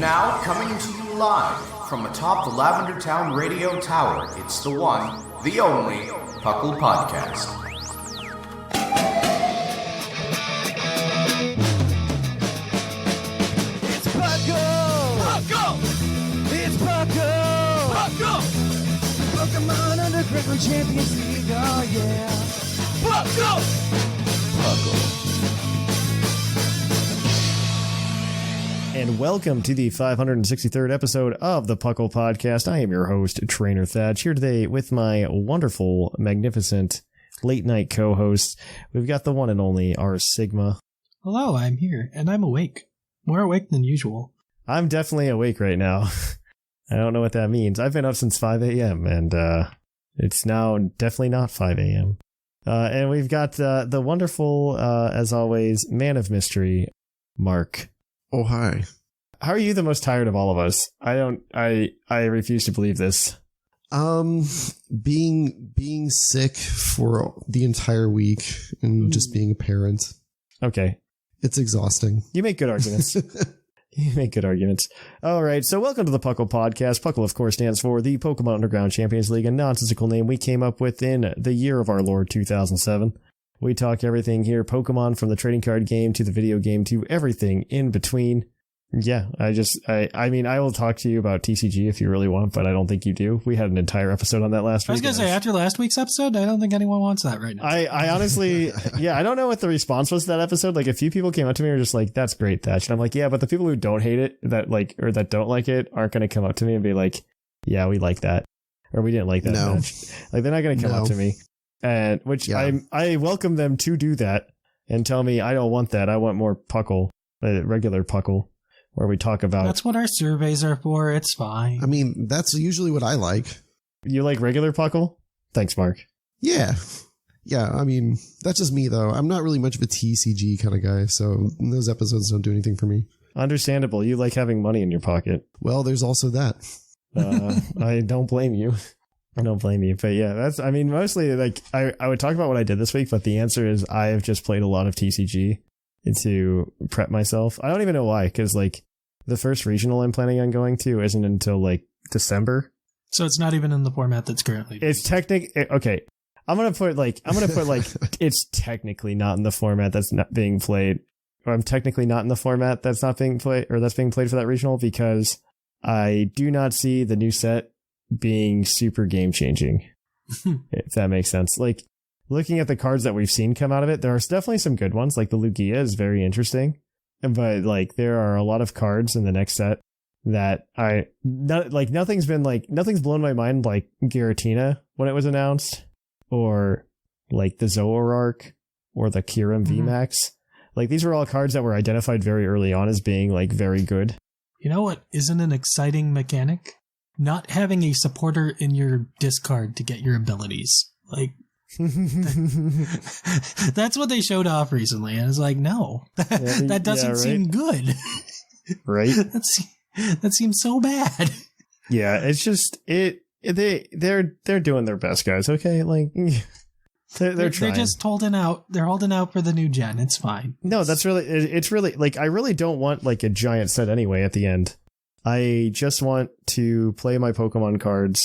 Now, coming to you live from atop the Lavender Town Radio Tower, it's the one, the only, PUCL Podcast. It's PUCL! PUCL! It's PUCL! PUCL! Pokemon Underground Champions League, oh yeah! PUCL! PUCL. And welcome to the 563rd episode of the PUCL Podcast. I am your host, Trainer Thatch, here today with my wonderful, magnificent late-night co-host. We've got the one and only R.Sigma. Hello, I'm here, and I'm awake. More awake than usual. I'm definitely awake right now. I don't know what that means. I've been up since 5 a.m., and it's now definitely not 5 a.m. And we've got the wonderful, as always, man of mystery, Mark. Oh, hi. How are you the most tired of all of us? I refuse to believe this. Being sick for the entire week and just being a parent. Okay. It's exhausting. You make good arguments. You make good arguments. All right. So welcome to the PUCL Podcast. PUCL, of course, stands for the Pokemon Underground Champions League, a nonsensical name we came up with in the year of our Lord 2007. We talk everything here, Pokemon, from the trading card game to the video game to everything in between. Yeah, I mean, I will talk to you about TCG if you really want, but I don't think you do. We had an entire episode on that last week. I was going to say, after last week's episode, I don't think anyone wants that right now. I honestly, yeah, I don't know what the response was to that episode. Like, a few people came up to me and were just like, that's great, Thatch. And I'm like, yeah, but the people who don't hate it, that don't like it, aren't going to come up to me and be like, yeah, we like that. Or we didn't like that match. Like, they're not going to come up to me. And which I welcome them to do that and tell me I don't want that. I want more PUCL, regular PUCL, where we talk about. That's what our surveys are for. It's fine. I mean, that's usually what I like. You like regular PUCL? Thanks, Mark. Yeah. Yeah. I mean, that's just me, though. I'm not really much of a TCG kind of guy, so those episodes don't do anything for me. Understandable. You like having money in your pocket. Well, there's also that. I don't blame you. I don't blame you. But yeah, that's, I mean, mostly like I would talk about what I did this week, but the answer is I have just played a lot of TCG to prep myself. I don't even know why, because like the first regional I'm planning on going to isn't until like December. So it's not even in the format that's currently. It's okay. I'm going to put like, it's technically not in the format that's not being played. Or I'm technically not in the format that's not being played, or that's being played for that regional, because I do not see the new set being super game changing, if that makes sense. Like, looking at the cards that we've seen come out of it, there are definitely some good ones. Like the Lugia is very interesting, but like there are a lot of cards in the next set that nothing's blown my mind like Giratina when it was announced, or like the Zoroark or the Kyurem VMAX. Like, these were all cards that were identified very early on as being like very good. You know what isn't an exciting mechanic? Not having a supporter in your discard to get your abilities. Like, that's what they showed off recently. And it's like, no, that doesn't seem good. Right? That seems so bad. Yeah, it's just, they're doing their best, guys. Okay. Like, they're trying. They're just holding out. They're holding out for the new gen. It's fine. No, it's really like, I really don't want like a giant set anyway at the end. I just want to play my Pokemon cards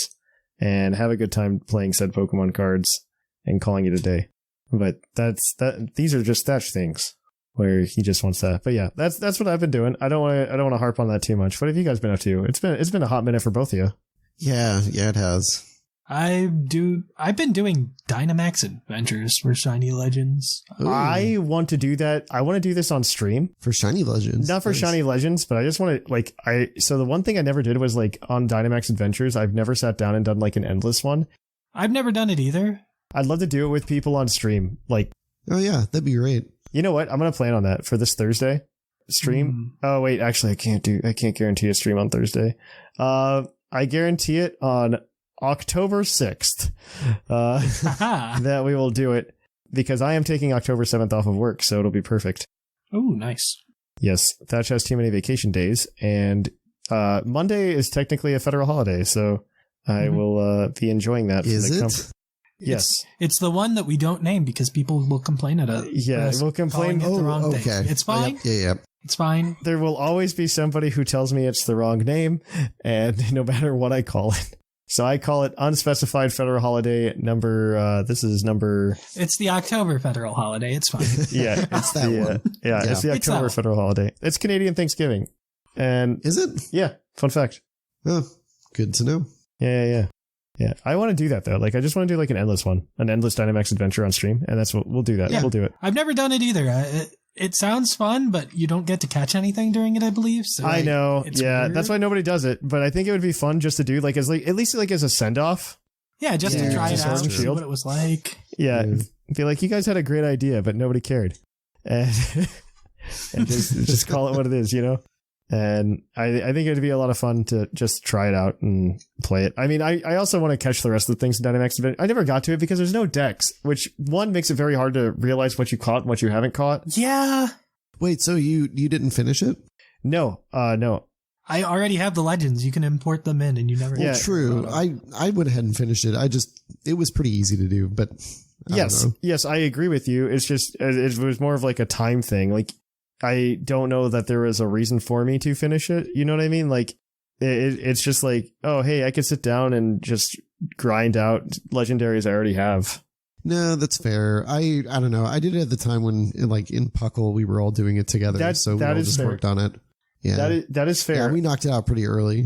and have a good time playing said Pokemon cards and calling it a day. But these are just Thatch things where he just wants that. But yeah, that's what I've been doing. I don't want to harp on that too much. What have you guys been up to? It's been a hot minute for both of you. Yeah, it has. I've been doing Dynamax Adventures for Shiny Legends. Ooh. I want to do that. I want to do this on stream. For Shiny Legends. Not for Shiny Legends, but I just want to, so the one thing I never did was like on Dynamax Adventures, I've never sat down and done like an endless one. I've never done it either. I'd love to do it with people on stream. Like, oh yeah, that'd be great. You know what? I'm going to plan on that for this Thursday stream. Oh wait, actually I can't guarantee a stream on Thursday. I guarantee it on October 6th that we will do it, because I am taking October 7th off of work, so it'll be perfect. Oh, nice. Yes, Thatch has too many vacation days, and Monday is technically a federal holiday, so I will be enjoying that. Is it? Yes. It's the one that we don't name because people will complain at us. Yeah, we'll complain. The wrong day. It's fine. Yeah. It's fine. There will always be somebody who tells me it's the wrong name, and no matter what I call it. So I call it unspecified federal holiday number. This is number. It's the October federal holiday. It's fine. Yeah, it's that the one. it's the October federal holiday. It's Canadian Thanksgiving, and Is it? yeah, fun fact. Oh, good to know. Yeah. I want to do that though. Like, I just want to do like an endless Dynamax adventure on stream, and that's what we'll do. That Yeah. we'll do it. I've never done it either. It sounds fun, but you don't get to catch anything during it, I believe. So I know. it's Yeah, weird. that's why nobody does it. But I think it would be fun just to do like as like at least like as a send off. Yeah, just Yeah, to try it just out, Sword and see Shield. what it was like. Yeah, Yeah. be like, you guys had a great idea, but nobody cared, and just call it what it is, you know. And I think it'd be a lot of fun to just try it out and play it. I mean, I also want to catch the rest of the things in Dynamax Adventure. I never got to it because there's no decks, which one makes it very hard to realize what you caught and what you haven't caught. Yeah. Wait, so you didn't finish it? No. I already have the legends. You can import them in, and you never. Yeah. True. I went ahead and finished it. It was pretty easy to do, but I don't know. Yes, I agree with you. It's just, it was more of like a time thing. Like, I don't know that there was a reason for me to finish it. You know what I mean? Like, it's just like, oh, hey, I could sit down and just grind out legendaries I already have. No, that's fair. I don't know. I did it at the time when, like, in Puckle, we were all doing it together. So we all is just fair. worked on it. Yeah. That is fair. Yeah, we knocked it out pretty early.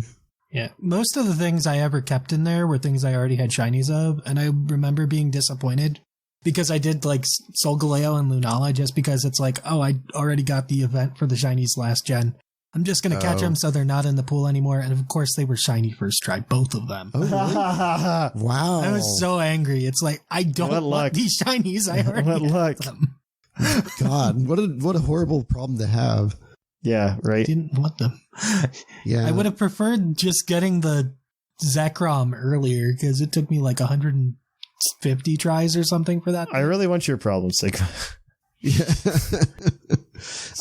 Yeah. Most of the things I ever kept in there were things I already had shinies of, and I remember being disappointed because I did like Solgaleo and Lunala just because it's like, oh, I already got the event for the shinies last gen. I'm just going to catch them so they're not in the pool anymore. And of course, they were shiny first try, both of them. Oh, really? Wow. I was so angry. It's like, I don't What luck. want these shinies. I already What luck. have them. God, what a horrible problem to have. Yeah, right. Didn't want them. Yeah. I would have preferred just getting the Zekrom earlier because it took me like 150 tries or something for that. I really want your problem, Sigma. Yeah.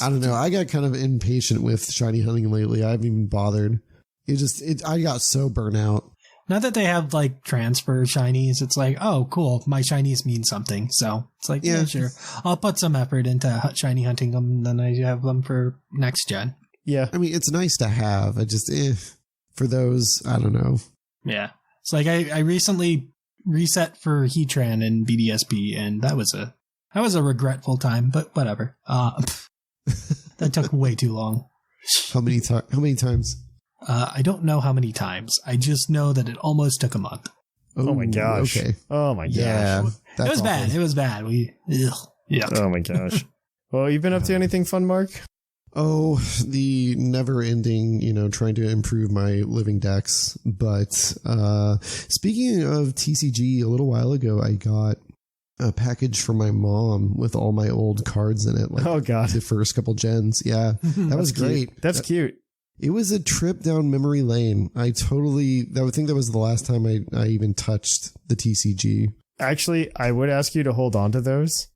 I don't know. I got kind of impatient with shiny hunting lately. I haven't even bothered. I got so burnt out. Now that they have like transfer shinies, it's like, oh, cool. My shinies mean something. So it's like, yeah, sure. I'll put some effort into shiny hunting them, and then I have them for next gen. Yeah. I mean, it's nice to have. I just, for those, I don't know. Yeah. It's like I recently reset for Heatran and BDSP, and that was a regretful time, but whatever. That took way too long. How many times? I don't know how many times. I just know that it almost took a month. Oh my gosh. Okay. Oh my gosh. Yeah. It was bad. It was bad. Yeah. Oh my gosh. Well, you've been up to anything fun, Mark? Oh, the never-ending, trying to improve my living decks. But speaking of TCG, a little while ago, I got a package from my mom with all my old cards in it. Like, Oh god. the first couple gens. Yeah, that was great. That's cute. It was a trip down memory lane. I think that was the last time I even touched the TCG. Actually, I would ask you to hold on to those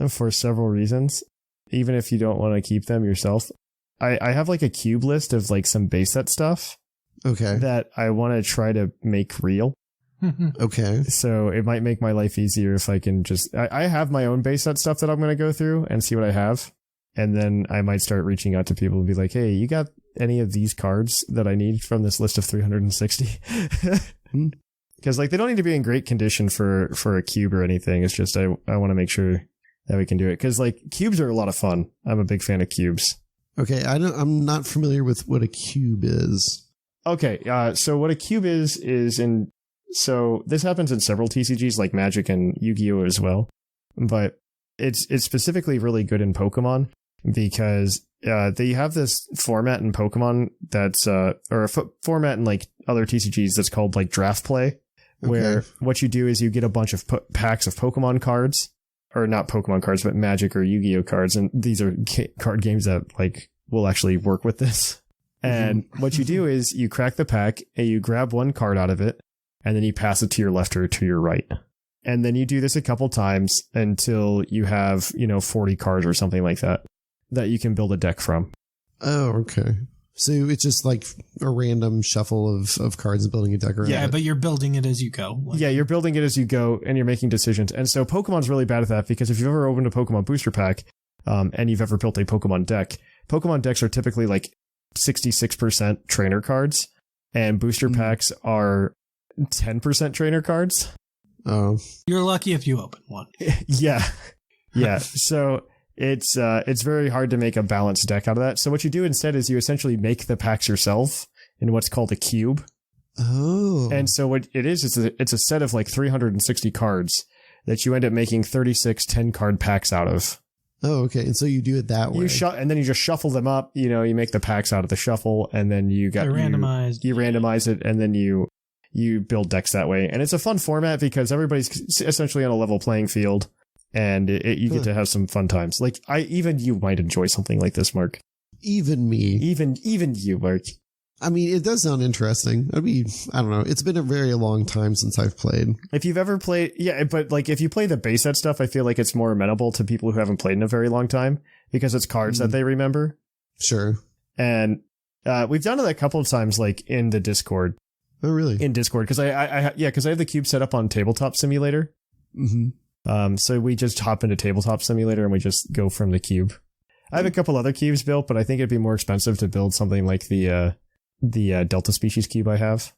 for several reasons, even if you don't want to keep them yourself. I have like a cube list of like some base set stuff Okay. that I want to try to make real. Okay. So it might make my life easier if I can just... I have my own base set stuff that I'm going to go through and see what I have. And then I might start reaching out to people and be like, hey, you got any of these cards that I need from this list of 360? Because like they don't need to be in great condition for a cube or anything. It's just I want to make sure that we can do it. Because like cubes are a lot of fun. I'm a big fan of cubes. Okay. I'm not familiar with what a cube is. Okay. So what a cube is so this happens in several TCGs like Magic and Yu-Gi-Oh as well. But it's specifically really good in Pokemon because they have this format in Pokemon that's or a format in like other TCGs that's called like draft play, where what you do is you get a bunch of packs of Pokemon cards, or not Pokemon cards, but Magic or Yu-Gi-Oh cards, and these are card games that like will actually work with this. And what you do is you crack the pack and you grab one card out of it, and then you pass it to your left or to your right. And then you do this a couple times until you have, 40 cards or something like that you can build a deck from. Oh, okay. So it's just like a random shuffle of cards and building a deck around Yeah, it. but you're building it as you go. Yeah, you're building it as you go and you're making decisions. And so Pokemon's really bad at that because if you've ever opened a Pokemon booster pack, and you've ever built a Pokemon deck, Pokemon decks are typically like 66% trainer cards, and booster packs are 10% trainer cards. Oh, You're lucky if you open one. Yeah. So it's very hard to make a balanced deck out of that. So what you do instead is you essentially make the packs yourself in what's called a cube. Oh. And so what it is, it's a set of like 360 cards that you end up making 36 10-card packs out of. Oh, okay. And so you do it that way. And then you just shuffle them up. You make the packs out of the shuffle, and then you randomized. You randomize it, and then you build decks that way. And it's a fun format because everybody's essentially on a level playing field, and you get to have some fun times. Like even you might enjoy something like this, Mark. Even me. Even you, Mark. I mean, it does sound interesting. I don't know. It's been a very long time since I've played. If you've ever played, but like if you play the base set stuff, I feel like it's more amenable to people who haven't played in a very long time because it's cards that they remember. Sure. And we've done it a couple of times, like in the Discord. Oh, really? In Discord, because I have the cube set up on Tabletop Simulator. Mm-hmm. So we just hop into Tabletop Simulator and we just go from the cube. I have a couple other cubes built, but I think it'd be more expensive to build something like the Delta Species cube I have,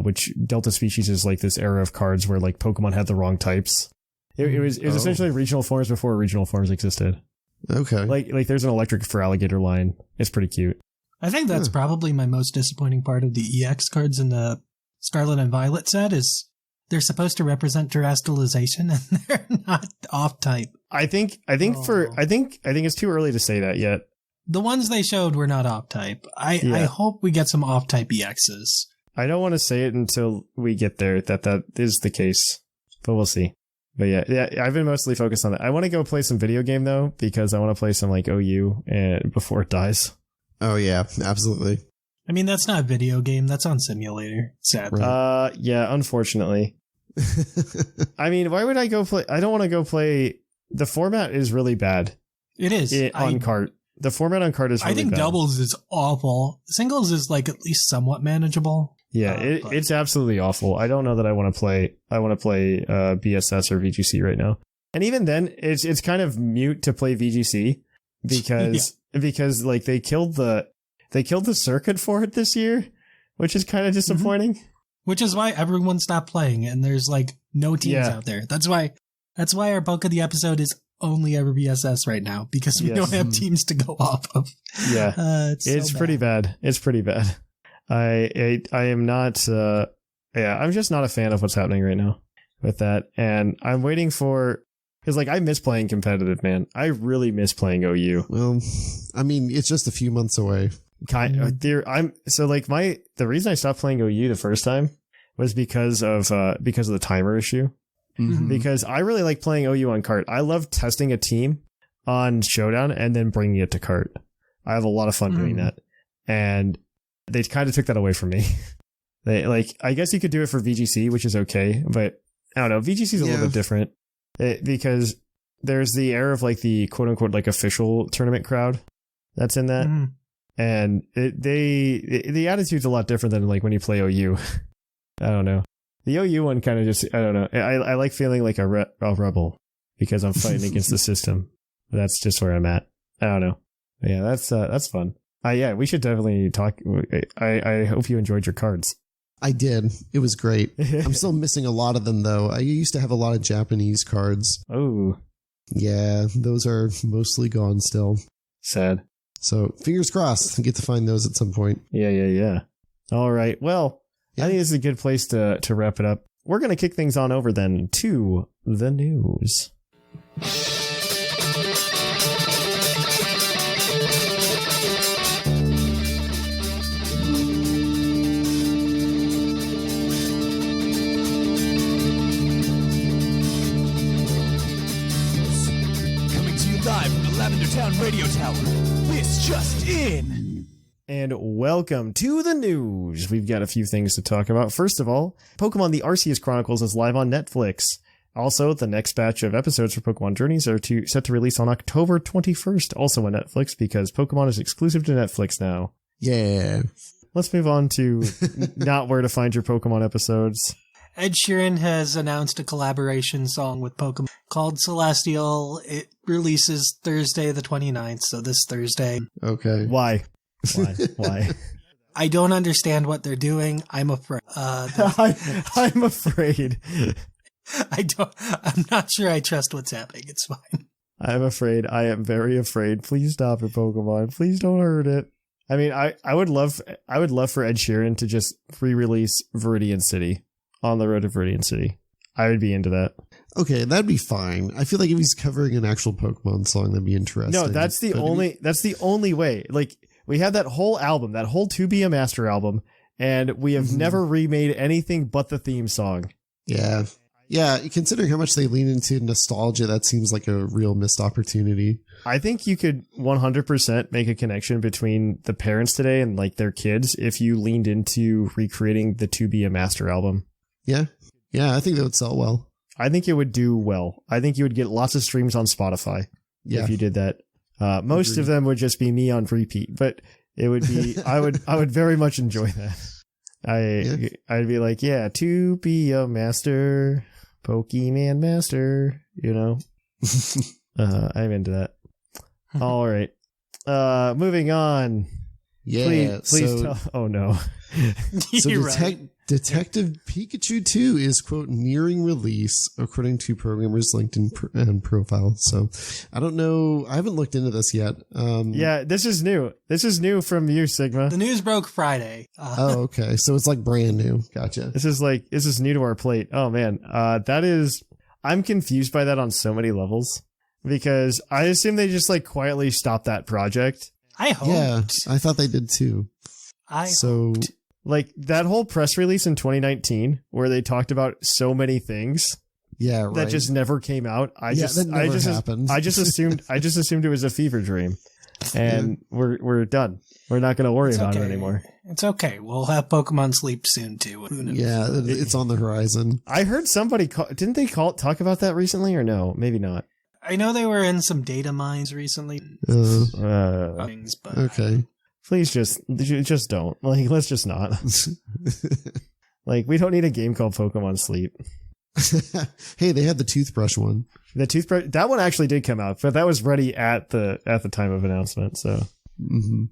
which Delta Species is like this era of cards where like Pokemon had the wrong types. It was essentially regional forms before regional forms existed. Okay. Like there's an electric for alligator line. It's pretty cute. I think that's probably my most disappointing part of the EX cards in the Scarlet and Violet set is they're supposed to represent terrestrialization and they're not off type. I think it's too early to say that yet. The ones they showed were not off type. I hope we get some off type EXs. I don't want to say it until we get there that is the case, but we'll see. But yeah, I've been mostly focused on that. I want to go play some video game though, because I want to play some like OU and before it dies. Oh yeah, absolutely. I mean, that's not a video game. That's on simulator. Sadly. Right. Yeah, unfortunately. I mean, why would I go play? I don't want to go play. The format is really bad. It is. On cart. The format on cart is really bad. I think doubles is awful. Singles is like at least somewhat manageable. Yeah, it's absolutely awful. I don't know that I want to play. I want to play BSS or VGC right now. And even then, it's kind of mute to play VGC because like they killed the circuit for it this year, which is kind of disappointing. Mm-hmm. Which is why everyone stopped playing, and there's like no teams out there. That's why our bulk of the episode is only ever BSS right now, because we don't have teams to go off of. Yeah, it's so pretty bad. It's pretty bad. I am not. I'm just not a fan of what's happening right now with that, and I'm waiting for. Because, like, I miss playing competitive, man. I really miss playing OU. Well, I mean, it's just a few months away. The reason I stopped playing OU the first time was because of the timer issue. Mm-hmm. Because I really like playing OU on cart. I love testing a team on Showdown and then bringing it to cart. I have a lot of fun doing that. And they kind of took that away from me. I guess you could do it for VGC, which is okay, but I don't know. VGC is a little bit different. Because there's the era of like the quote unquote like official tournament crowd that's in that. Mm-hmm. And the attitude's a lot different than like when you play OU. I don't know. The OU one kind of just, I don't know. I like feeling like a rebel because I'm fighting against the system. That's just where I'm at. I don't know. But yeah, that's fun. We should definitely talk. I hope you enjoyed your cards. I did. It was great. I'm still missing a lot of them, though. I used to have a lot of Japanese cards. Oh. Yeah, those are mostly gone still. Sad. So, fingers crossed, I get to find those at some point. Yeah. All right. Well, I think this is a good place to wrap it up. We're going to kick things on over then to the news. Live from the Lavender Town Radio Tower. This just in. And welcome to the news. We've got a few things to talk about. First of all, Pokemon The Arceus Chronicles is live on Netflix. Also, the next batch of episodes for Pokemon Journeys are set to release on October 21st, also on Netflix, because Pokemon is exclusive to Netflix now. Yeah. Let's move on to not where to find your Pokemon episodes. Ed Sheeran has announced a collaboration song with Pokemon called Celestial. It releases Thursday the 29th, so this Thursday. Okay. Why? Why? I don't understand what they're doing. I'm afraid. I'm afraid. I'm not sure I trust what's happening. It's fine. I'm afraid. I am very afraid. Please stop it, Pokemon. Please don't hurt it. I mean, I would love for Ed Sheeran to just re-release Viridian City, On the Road to Viridian City. I would be into that. Okay, that'd be fine. I feel like if he's covering an actual Pokemon song, that'd be interesting. No, that's the only way. Like, we have that whole album, that whole To Be a Master album, and we have never remade anything but the theme song. Yeah. Yeah, considering how much they lean into nostalgia, that seems like a real missed opportunity. I think you could 100% make a connection between the parents today and like their kids if you leaned into recreating the To Be a Master album. Yeah. Yeah, I think that would sell well. I think it would do well. I think you would get lots of streams on Spotify if you did that. Most of them would just be me on repeat, but it would be, I would very much enjoy that. I'd be like, yeah, To Be a Master, Pokemon Master, you know. I'm into that. All right. Moving on. Yeah. Please tell. Oh no. So Right. Detective Pikachu 2 is, quote, nearing release, according to programmers' LinkedIn profile. So I don't know. I haven't looked into this yet. Yeah, this is new. This is new from you, Sigma. The news broke Friday. Oh, okay. So it's like brand new. Gotcha. This is new to our plate. Oh man. I'm confused by that on so many levels because I assume they just like quietly stopped that project. I hoped. Yeah, I thought they did too. Hoped. Like that whole press release in 2019 where they talked about so many things that just never came out. I just assumed it was a fever dream, and we're done. We're not going to worry about it anymore. It's okay. We'll have Pokemon Sleep soon too. Yeah, it's on the horizon. I heard somebody didn't they talk about that recently or no? Maybe not. I know they were in some data mines recently. Okay. Please just don't. Like, let's just not. Like, we don't need a game called Pokemon Sleep. Hey, they had the toothbrush one. The toothbrush, that one actually did come out, but that was ready at the time of announcement. So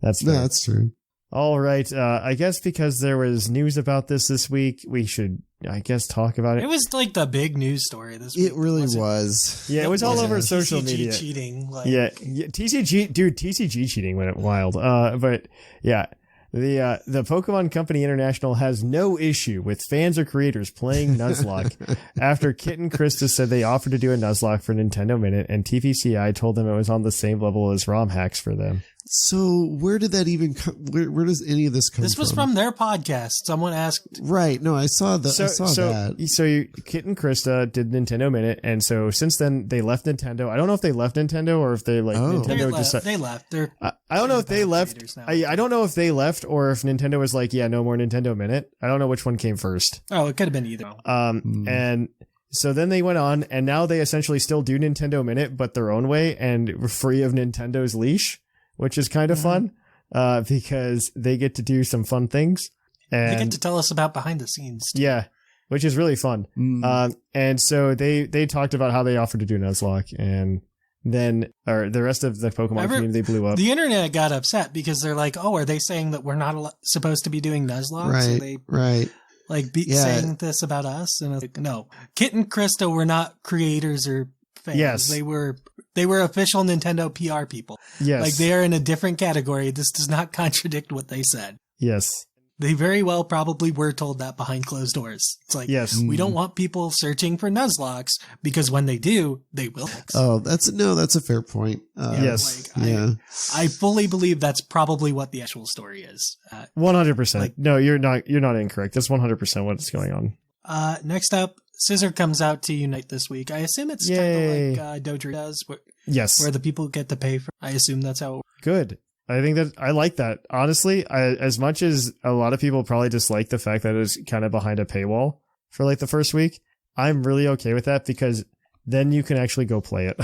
that's fair. That's true. All right. I guess because there was news about this week, we should, I guess, talk about it. It was like the big news story this week. It really was. Yeah, it was all over social TCG media. Cheating. Yeah, TCG cheating went wild. But yeah, the Pokemon Company International has no issue with fans or creators playing Nuzlocke after Kit and Krista said they offered to do a Nuzlocke for Nintendo Minute, and TPCI told them it was on the same level as ROM hacks for them. So where did that even come? Where does any of this come from? This was from their podcast. Someone asked. Right. No, I saw that. I saw that. So Kit and Krista did Nintendo Minute, and so since then they left Nintendo. I don't know if they left Nintendo or if they Nintendo they left. They're I don't know if they left. I don't know if they left or if Nintendo was like, yeah, no more Nintendo Minute. I don't know which one came first. Oh, it could have been either. And so then they went on, and now they essentially still do Nintendo Minute, but their own way and free of Nintendo's leash, which is kind of fun because they get to do some fun things. And they get to tell us about behind the scenes too. Yeah, which is really fun. And so they talked about how they offered to do Nuzlocke, and then the rest of the Pokemon community blew up. The internet got upset because they're like, oh, are they saying that we're not supposed to be doing Nuzlocke? Right, right. Like saying this about us? And like, no, Kit and Krista were not creators or fans. Yes. They were official Nintendo PR people. Yes. Like they are in a different category. This does not contradict what they said. Yes. They very well probably were told that behind closed doors. It's like, yes, we don't want people searching for Nuzlocks because when they do, they will. Oh, that's a fair point. Yes. Like, I fully believe that's probably what the actual story is. 100%. No, you're not incorrect. That's 100% what's going on. Next up, Scissor comes out to Unite this week. I assume it's kind of like Dojo does. Where the people get to pay for. I assume that's how it works. Good. I think that I like that. Honestly, as much as a lot of people probably dislike the fact that it was kind of behind a paywall for like the first week, I'm really okay with that because then you can actually go play it.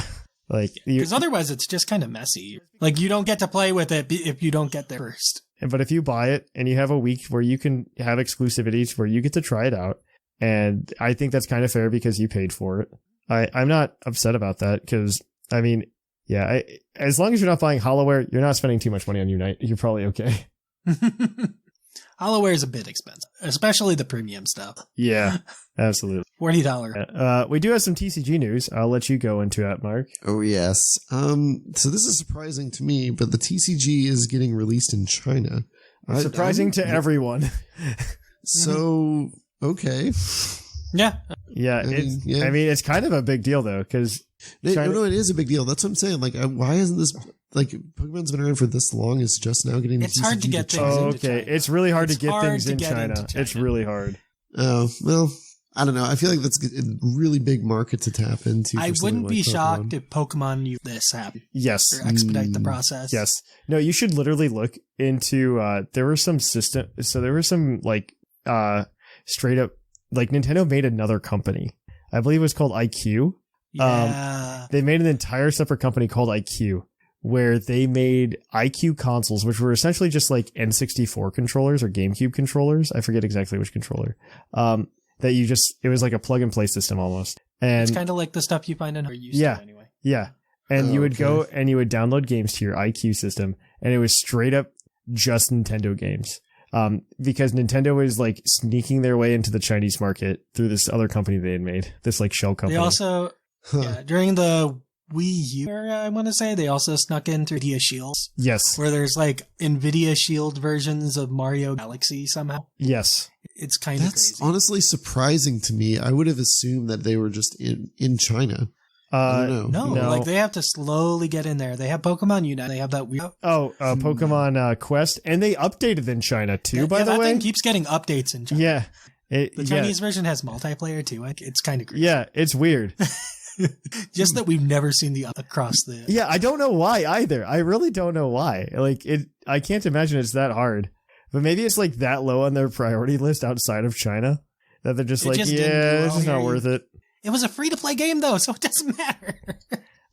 Like, because otherwise it's just kind of messy. Like you don't get to play with it if you don't get there first. But if you buy it and you have a week where you can have exclusivities where you get to try it out, And I think that's kind of fair because you paid for it. I'm not upset about that because, I mean, yeah, as long as you're not buying hollowware, you're not spending too much money on Unite. You're probably okay. Hollowware is a bit expensive, especially the premium stuff. Yeah, absolutely. $40. We do have some TCG news. I'll let you go into that, Mark. Oh, yes. So this is surprising to me, but the TCG is getting released in China. Surprising to everyone. So, okay. Yeah. Yeah, I mean, it's kind of a big deal, though, because... No, it is a big deal. That's what I'm saying. Like, why isn't this... Like, Pokemon's been around for this long. It's just now getting... It's hard to get things into China. It's really hard to get things in China. It's really hard. Oh, well, I don't know. I feel like that's a really big market to tap into. I wouldn't be shocked if Pokemon knew this happen. Yes. Or expedite the process. Yes. No, you should literally look into... there were some like, straight up... Like, Nintendo made another company. I believe it was called IQ. Yeah. They made an entire separate company called IQ, where they made IQ consoles, which were essentially just like N64 controllers or GameCube controllers. I forget exactly which controller. That it was like a plug and play system almost. And it's kind of like the stuff you find in her used to anyway. Yeah. And you would go and you would download games to your IQ system, and it was straight up just Nintendo games. Because Nintendo was like sneaking their way into the Chinese market through this other company they had made, this like shell company. They also, during the Wii U era, I want to say, they also snuck in through NVIDIA Shields. Yes. Where there's like NVIDIA Shield versions of Mario Galaxy somehow. Yes. It's kind of crazy. That's honestly surprising to me. I would have assumed that they were just in China. I don't know. No, like they have to slowly get in there. They have Pokemon Unite. They have that weird. Pokemon Quest, and they updated in China too. By the way, that thing keeps getting updates in China. Yeah, the Chinese version has multiplayer too. It's kind of crazy. Yeah, it's weird. Just that we've never seen the across the. Yeah, I don't know why either. I really don't know why. Like I can't imagine it's that hard. But maybe it's like that low on their priority list outside of China that they're just this is not worth it. It was a free-to-play game, though, so it doesn't matter.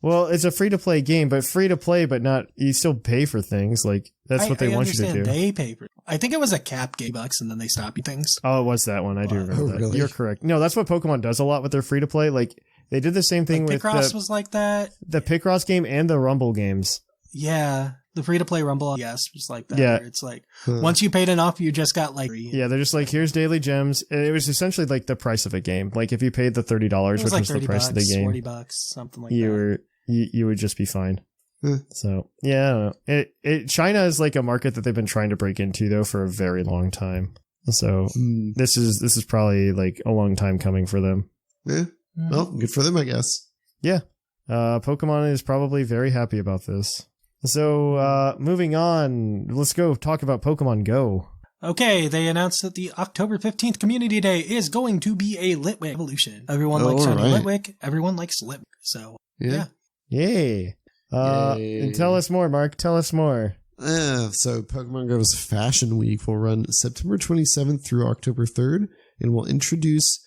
Well, it's a free-to-play game, but free-to-play, but not... You still pay for things. Like, that's what they want you to do. They pay for it. I think it was a cap game bucks, and then they stopped things. Oh, it was that one. I do remember that. Really? You're correct. No, that's what Pokemon does a lot with their free-to-play. Like, they did the same thing with Picross was like that. The Picross game and the Rumble games. Yeah. The free-to-play Rumble, yes, was like that. Yeah. Where it's like, once you paid enough, you just got like... Yeah, they're just like, here's daily gems. And it was essentially like the price of a game. Like, if you paid the $30, which was the price of the game, $40, something like that. You would just be fine. So, yeah, I don't know. China is like a market that they've been trying to break into, though, for a very long time. So, this is probably like a long time coming for them. Yeah. Well, good for them, I guess. Yeah. Pokemon is probably very happy about this. So, moving on, let's go talk about Pokemon Go. Okay, they announced that the October 15th Community Day is going to be a Litwick evolution. Everyone likes shiny Litwick. Everyone likes Litwick. So, yeah. Yay. And tell us more, Mark. Tell us more. So, Pokemon Go's Fashion Week will run September 27th through October 3rd and will introduce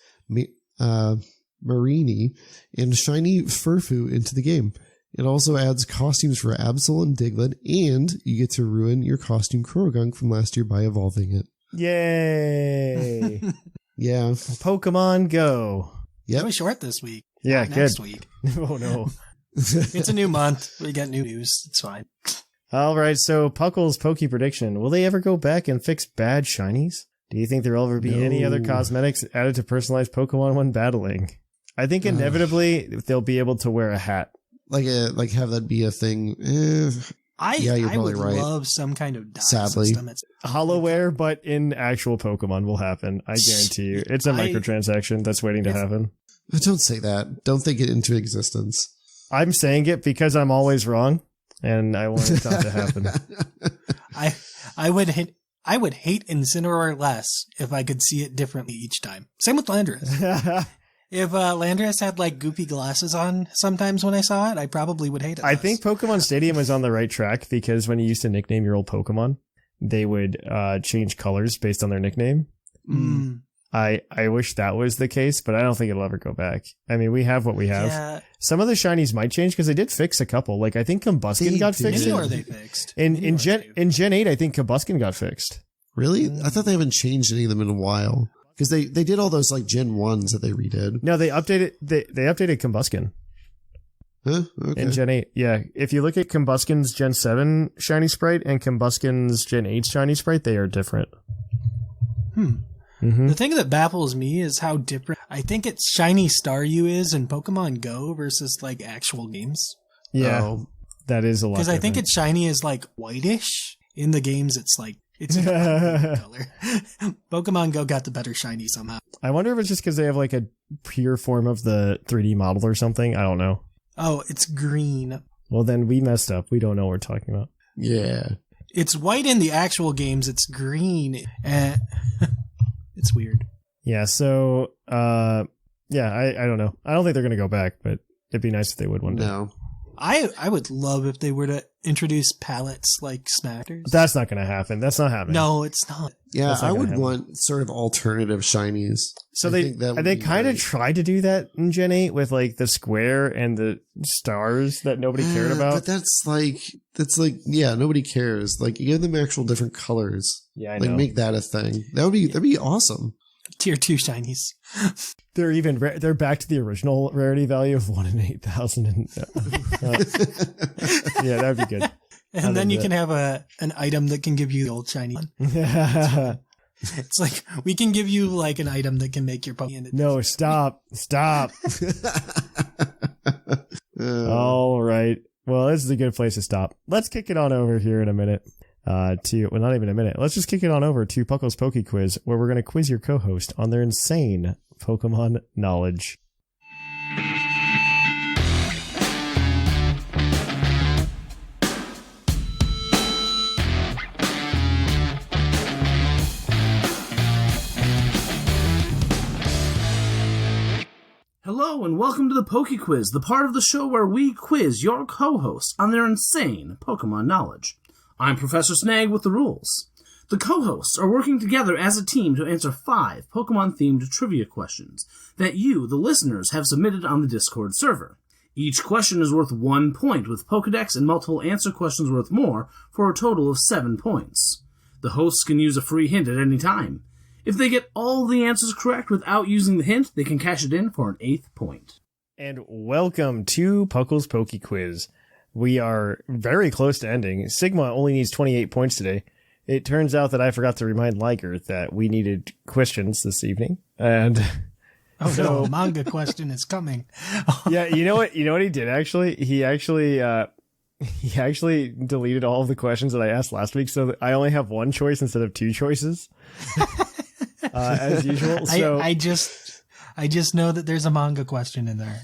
Marini and Shiny Furfu into the game. It also adds costumes for Absol and Diglett, and you get to ruin your costume Kurogunk from last year by evolving it. Yay! Yeah. Pokemon Go. Yep. It was short this week. Yeah, good. Next week. Oh, no. It's a new month. We get new news. It's fine. All right, so Puckle's Poke prediction. Will they ever go back and fix bad shinies? Do you think there will ever be any other cosmetics added to personalized Pokemon when battling? I think inevitably they'll be able to wear a hat. Like have that be a thing. You're probably would right. Love some kind of dye Sadly. system. Hollowware, but in actual Pokemon will happen. I guarantee you. It's a microtransaction that's waiting to happen. Don't say that. Don't think it into existence. I'm saying it because I'm always wrong, and I want it not to happen. I would hate Incineroar less if I could see it differently each time. Same with Landorus. If Landorus had like goofy glasses on sometimes when I saw it, I probably would hate it. I think Pokemon Stadium is on the right track because when you used to nickname your old Pokemon, they would change colors based on their nickname. I wish that was the case, but I don't think it'll ever go back. I mean, we have what we have. Yeah. Some of the shinies might change because they did fix a couple. Like I think Combuskin got fixed. Many are they fixed? In Gen 8, I think Combuskin got fixed. Really? I thought they haven't changed any of them in a while. Because they did all those like Gen 1s that they redid. No, they updated Combuskin Huh? Okay. in Gen 8. Yeah, if you look at Combuskin's Gen 7 shiny sprite and Combuskin's Gen 8 shiny sprite, they are different. Mm-hmm. The thing that baffles me is how different I think it's Shiny Staryu is in Pokemon Go versus like actual games. Yeah, Oh. that is a lot. Because I think its shiny is like whitish. In the games, it's like it's a color. Pokemon Go got the better shiny somehow. I wonder if it's just because they have like a pure form of the 3D model or something. I don't know. Oh, it's green. Well, then we messed up. We don't know what we're talking about. Yeah. It's white in the actual games. It's green. It's weird. Yeah. So, I don't know. I don't think they're gonna go back, but it'd be nice if they would one day. No. I would love if they were to introduce palettes like Smackers. That's not gonna happen. That's not happening. No, it's not. Yeah, That's not I gonna would happen. want sort of alternative shinies. So I they think that would be kind of great. tried to do that in Gen 8 with like the square and the stars that nobody cared about. But that's like yeah, nobody cares. Like you give them actual different colors. Yeah, I like know. make that a thing. That'd be awesome. Tier 2 shinies. They're back to the original rarity value of 1 in 8,000. And, yeah, that'd be good. And then you can have an item that can give you the old shiny one. It's like, we can give you like an item that can make your Pokemon. No, stop. All right. Well, this is a good place to stop. Let's kick it on over here in a minute. Not even a minute. Let's just kick it on over to Puckle's Poke Quiz, where we're going to quiz your co-host on their insane Pokemon knowledge. Hello and welcome to the Poke Quiz, the part of the show where we quiz your co-hosts on their insane Pokemon knowledge. I'm Professor Snag with the rules. The co-hosts are working together as a team to answer 5 Pokemon-themed trivia questions that you, the listeners, have submitted on the Discord server. Each question is worth 1 point, with Pokedex and multiple answer questions worth more, for a total of 7 points. The hosts can use a free hint at any time. If they get all the answers correct without using the hint, they can cash it in for an 8th point. And welcome to Puckle's Poke Quiz. We are very close to ending. Sigma only needs 28 points today. It turns out that I forgot to remind Liger that we needed questions this evening. And Oh no, manga question is coming. yeah, you know what he did actually? He actually deleted all of the questions that I asked last week, so that I only have 1 choice instead of 2 choices. As usual. So I just know that there's a manga question in there.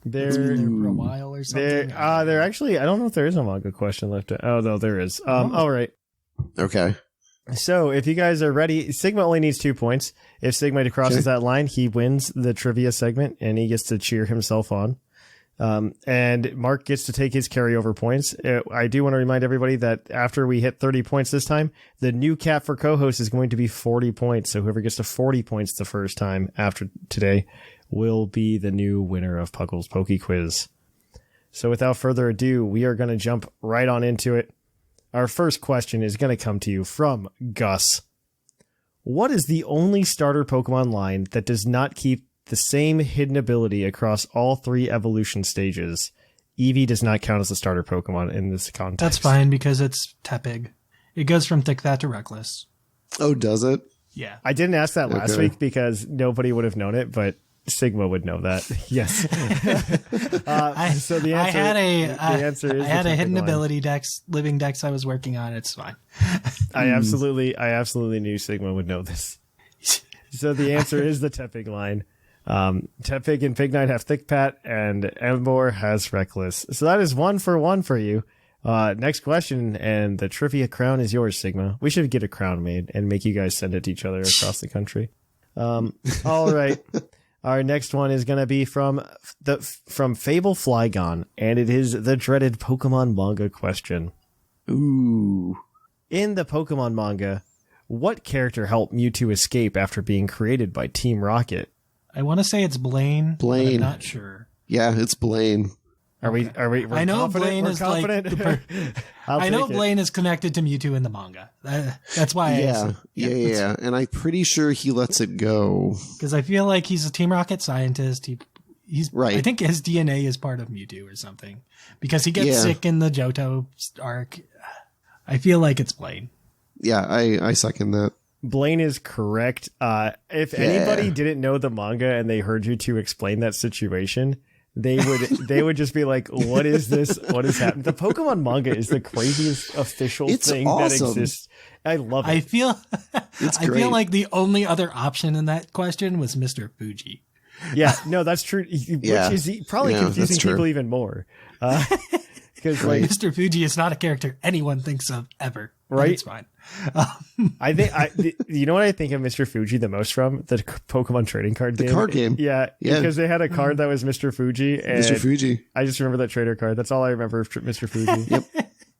It's been there for a while or something. There actually, I don't know if there is a manga question left. Oh no, there is. All right. Okay. So if you guys are ready, Sigma only needs 2 points. If Sigma crosses that line, he wins the trivia segment and he gets to cheer himself on. And Mark gets to take his carryover points. I do want to remind everybody that after we hit 30 points this time, the new cap for co-host is going to be 40 points. So whoever gets to 40 points the first time after today will be the new winner of Puckle's Poke Quiz. So without further ado, we are going to jump right on into it. Our first question is going to come to you from Gus. What is the only starter Pokemon line that does not keep the same hidden ability across all 3 evolution stages? Eevee does not count as a starter Pokemon in this context. That's fine because it's Tepig. It goes from Thick That to Reckless. Oh, does it? Yeah. I didn't ask that last Okay. week because nobody would have known it, but Sigma would know that. Yes. So the answer is I had the a hidden Tepig line. ability living dex I was working on. It's fine. I absolutely knew Sigma would know this. So the answer is the Tepig line. Tepig and Pignite have Thick Pat, and Emboar has Reckless. So that is 1 for 1 for you. Next question, and the trivia crown is yours, Sigma. We should get a crown made and make you guys send it to each other across the country. All right. Our next one is going to be from Fable Flygon, and it is the dreaded Pokemon manga question. Ooh. In the Pokemon manga, what character helped Mewtwo escape after being created by Team Rocket? I want to say it's Blaine. But Blaine. I'm not sure. Yeah, it's Blaine. Are we? We're I know confident? Blaine We're is confident? like. I know Blaine is connected to Mewtwo in the manga. That's why. Yeah. And I'm pretty sure he lets it go because I feel like he's a Team Rocket scientist. He's right. I think his DNA is part of Mewtwo or something because he gets sick in the Johto arc. I feel like it's Blaine. Yeah, I second that. Blaine is correct. If anybody didn't know the manga and they heard you two explain that situation, they would just be like, what is this? What is happening? The Pokemon manga is the craziest official thing that exists. I love it. I feel it's I feel like the only other option in that question was Mr. Fuji. Yeah, no, that's true. Which is probably confusing people even more. Because like Mr. Fuji is not a character anyone thinks of ever. Right? It's fine. I think you know what I think of Mr. Fuji the most from? The Pokemon trading card game. The card game. Yeah, because they had a card that was Mr. Fuji. And Mr. Fuji. I just remember that trader card. That's all I remember of Mr. Fuji.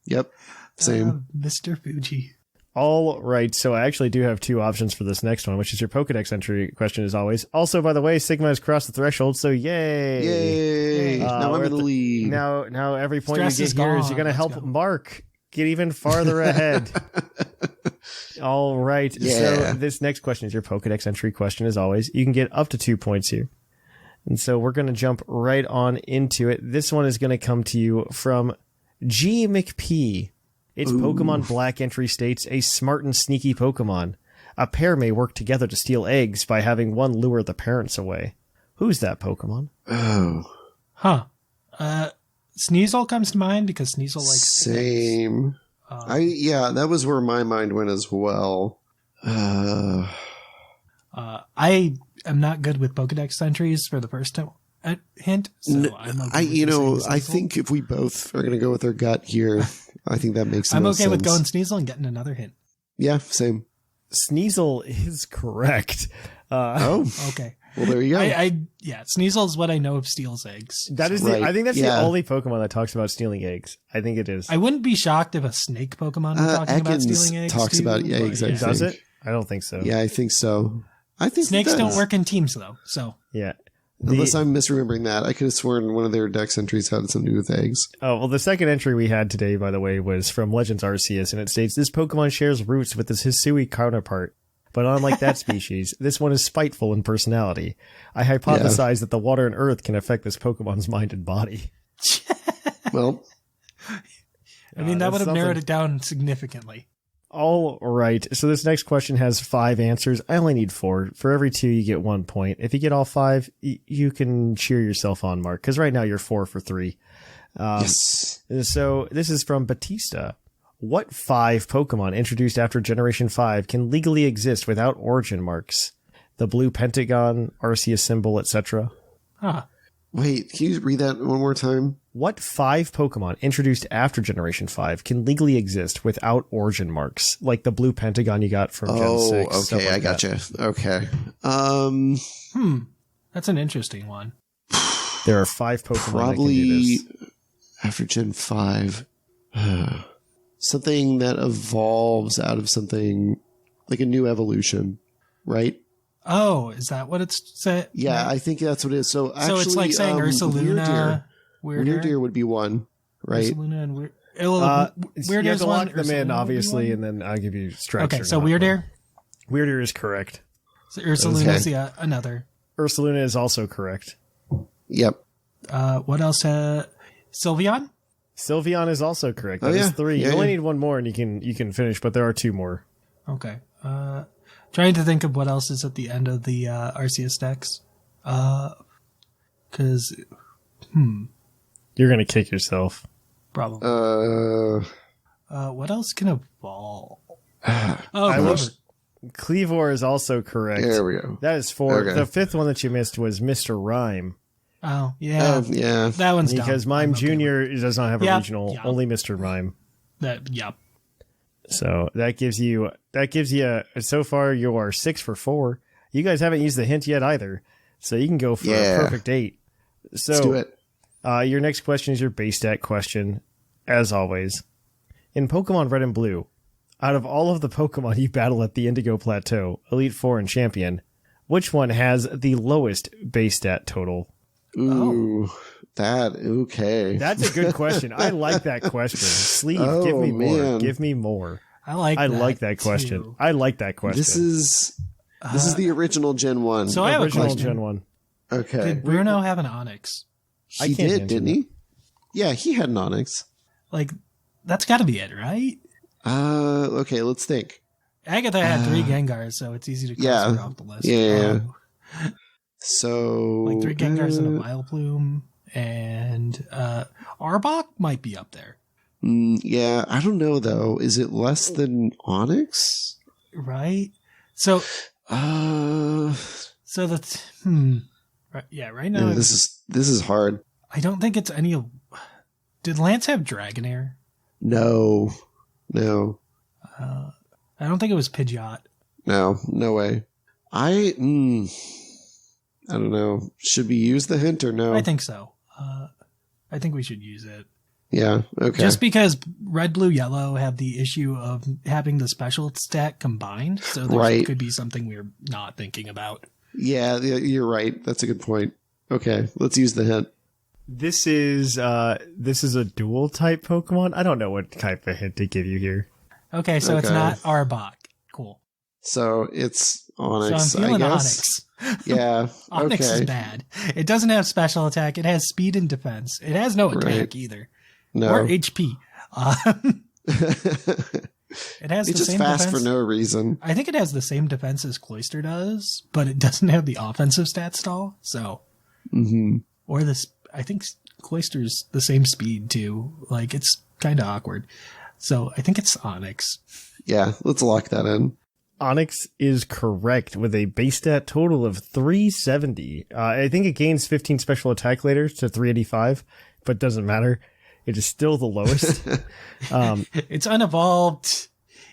Yep. Same. Mr. Fuji. All right, so I actually do have two options for this next one, which is your Pokedex entry question as always. Also, by the way, Sigma has crossed the threshold, so yay! Yay! Now I'm in the lead. Now every point Stress you is get here is gone. you're going to help Let's go. Mark get even farther ahead. All right, so this next question is your Pokedex entry question as always. You can get up to 2 points here. And so we're going to jump right on into it. This one is going to come to you from G. McP. Its Pokemon Black entry states, a smart and sneaky Pokemon. A pair may work together to steal eggs by having one lure the parents away. Who's that Pokemon? Oh. Huh. Sneasel comes to mind because Sneasel likes Same. That was where my mind went as well. I am not good with Pokedex entries for the first hint. So I'm okay I think if we both are going to go with our gut here, I think that makes I'm the okay most with going sense. Sneasel and getting another hint. Yeah, same. Sneasel is correct. Okay. Well, there you go. Sneasel is what I know of steals eggs. That is Right. I think that's Yeah. the only Pokemon that talks about stealing eggs. I think it is. I wouldn't be shocked if a snake Pokemon were talking about Ekans stealing eggs. talks too, about but eggs, I Does think. it? I don't think so. Yeah, I think so. I think Snakes it don't does. work in teams though. So Yeah. Unless I'm misremembering that. I could have sworn one of their dex entries had something to do with eggs. Oh, well, the second entry we had today, by the way, was from Legends Arceus, and it states, this Pokemon shares roots with its Hisui counterpart. But unlike that species, this one is spiteful in personality. I hypothesize that the water and earth can affect this Pokemon's mind and body. Well, I mean that that's would have something. narrowed it down significantly. All right. So this next question has 5 answers. I only need 4. For every 2, you get 1 point. If you get all 5, you can cheer yourself on, Mark, because right now you're 4 for 3. yes. So this is from Batista. What 5 Pokemon introduced after Generation 5 can legally exist without origin marks? The blue pentagon, Arceus symbol, etc. Huh. Wait, can you read that one more time? What 5 Pokemon introduced after Generation 5 can legally exist without origin marks? Like the blue pentagon you got from Gen 6. stuff Okay, like I got that. you. Okay. That's an interesting one. There are 5 Pokemon that can do Probably this. after Gen 5. Something that evolves out of something like a new evolution, right? Oh, is that what it's said? Yeah, I think that's what it is. So actually, it's like saying Ursaluna, Weirdeer would be one, right? Ursaluna and You have Weirdier's to one. lock them Ursaluna in, would be obviously, one? and then I'll give you strikes. Okay, or so not. Weirdier. Weirdier is correct. So Ursaluna's another. Ursaluna is also correct. Yep. What else? Sylveon? Sylveon is also correct. Oh, That is yeah. 3. Yeah, you only yeah. need 1 more and you can finish, but there are 2 more. Okay. Trying to think of what else is at the end of the Arceus decks. Because You're going to kick yourself. probably. What else can evolve? Clover. Cleavor is also correct. There we go. That is 4. Okay. The 5th one that you missed was Mr. Rhyme. Oh, yeah. Yeah. That one's Because dumb. Mime I'm okay Jr. does not have a Yeah, regional, yeah. only Mr. Rhyme. with that. So that gives you so far you are 6 for 4. You guys haven't used the hint yet either. So you can go for a perfect 8. So Let's do it. Your next question is your base stat question, as always. In Pokemon Red and Blue, out of all of the Pokemon you battle at the Indigo Plateau, Elite Four and Champion, which one has the lowest base stat total? Ooh, okay. That's a good question. I like that question. Sleeve, give me more. Man. Give me more. I like that question. too. I like that question. This is the original Gen 1. So I have a Original question. Gen 1. Okay. Did Bruno have an Onyx? He can't did, answer didn't he? Yeah, he had an Onyx. Like, that's got to be it, right? Okay, let's think. Agatha had 3 Gengars, so it's easy to cross Yeah. her off the list. Yeah. So Like 3 Gengars and a Vileplume, and Arbok might be up there, yeah, I don't know though. Is it less than Onyx? right? So Uh, right, yeah, right now this is hard. I don't think it's any of. Did Lance have Dragonair? No. I don't think it was Pidgeot. No way. I don't know. Should we use the hint or no? I think so. I think we should use it. Yeah. Okay. Just because Red, Blue, Yellow have the issue of having the special stat combined, so there Right. could be something we're not thinking about. Yeah, you're right. That's a good point. Okay, let's use the hint. This is a dual type Pokemon. I don't know what type of hint to give you here. Okay, so it's Okay. not Arbok. Cool. So it's Onyx, So I'm feeling I guess. Onyx. Yeah. Onyx is Okay. bad. It doesn't have special attack. It has speed and defense. It has no attack Right. either. No. Or HP. It has It's the just same fast defense. for no reason. I think it has the same defense as Cloyster does, but it doesn't have the offensive stat stall. So, or this, I think Cloyster's the same speed too. Like, it's kind of awkward. So I think it's Onyx. Yeah, let's lock that in. Onyx is correct with a base stat total of 370. I think it gains 15 special attack later to 385, but doesn't matter. It is still the lowest. It's unevolved.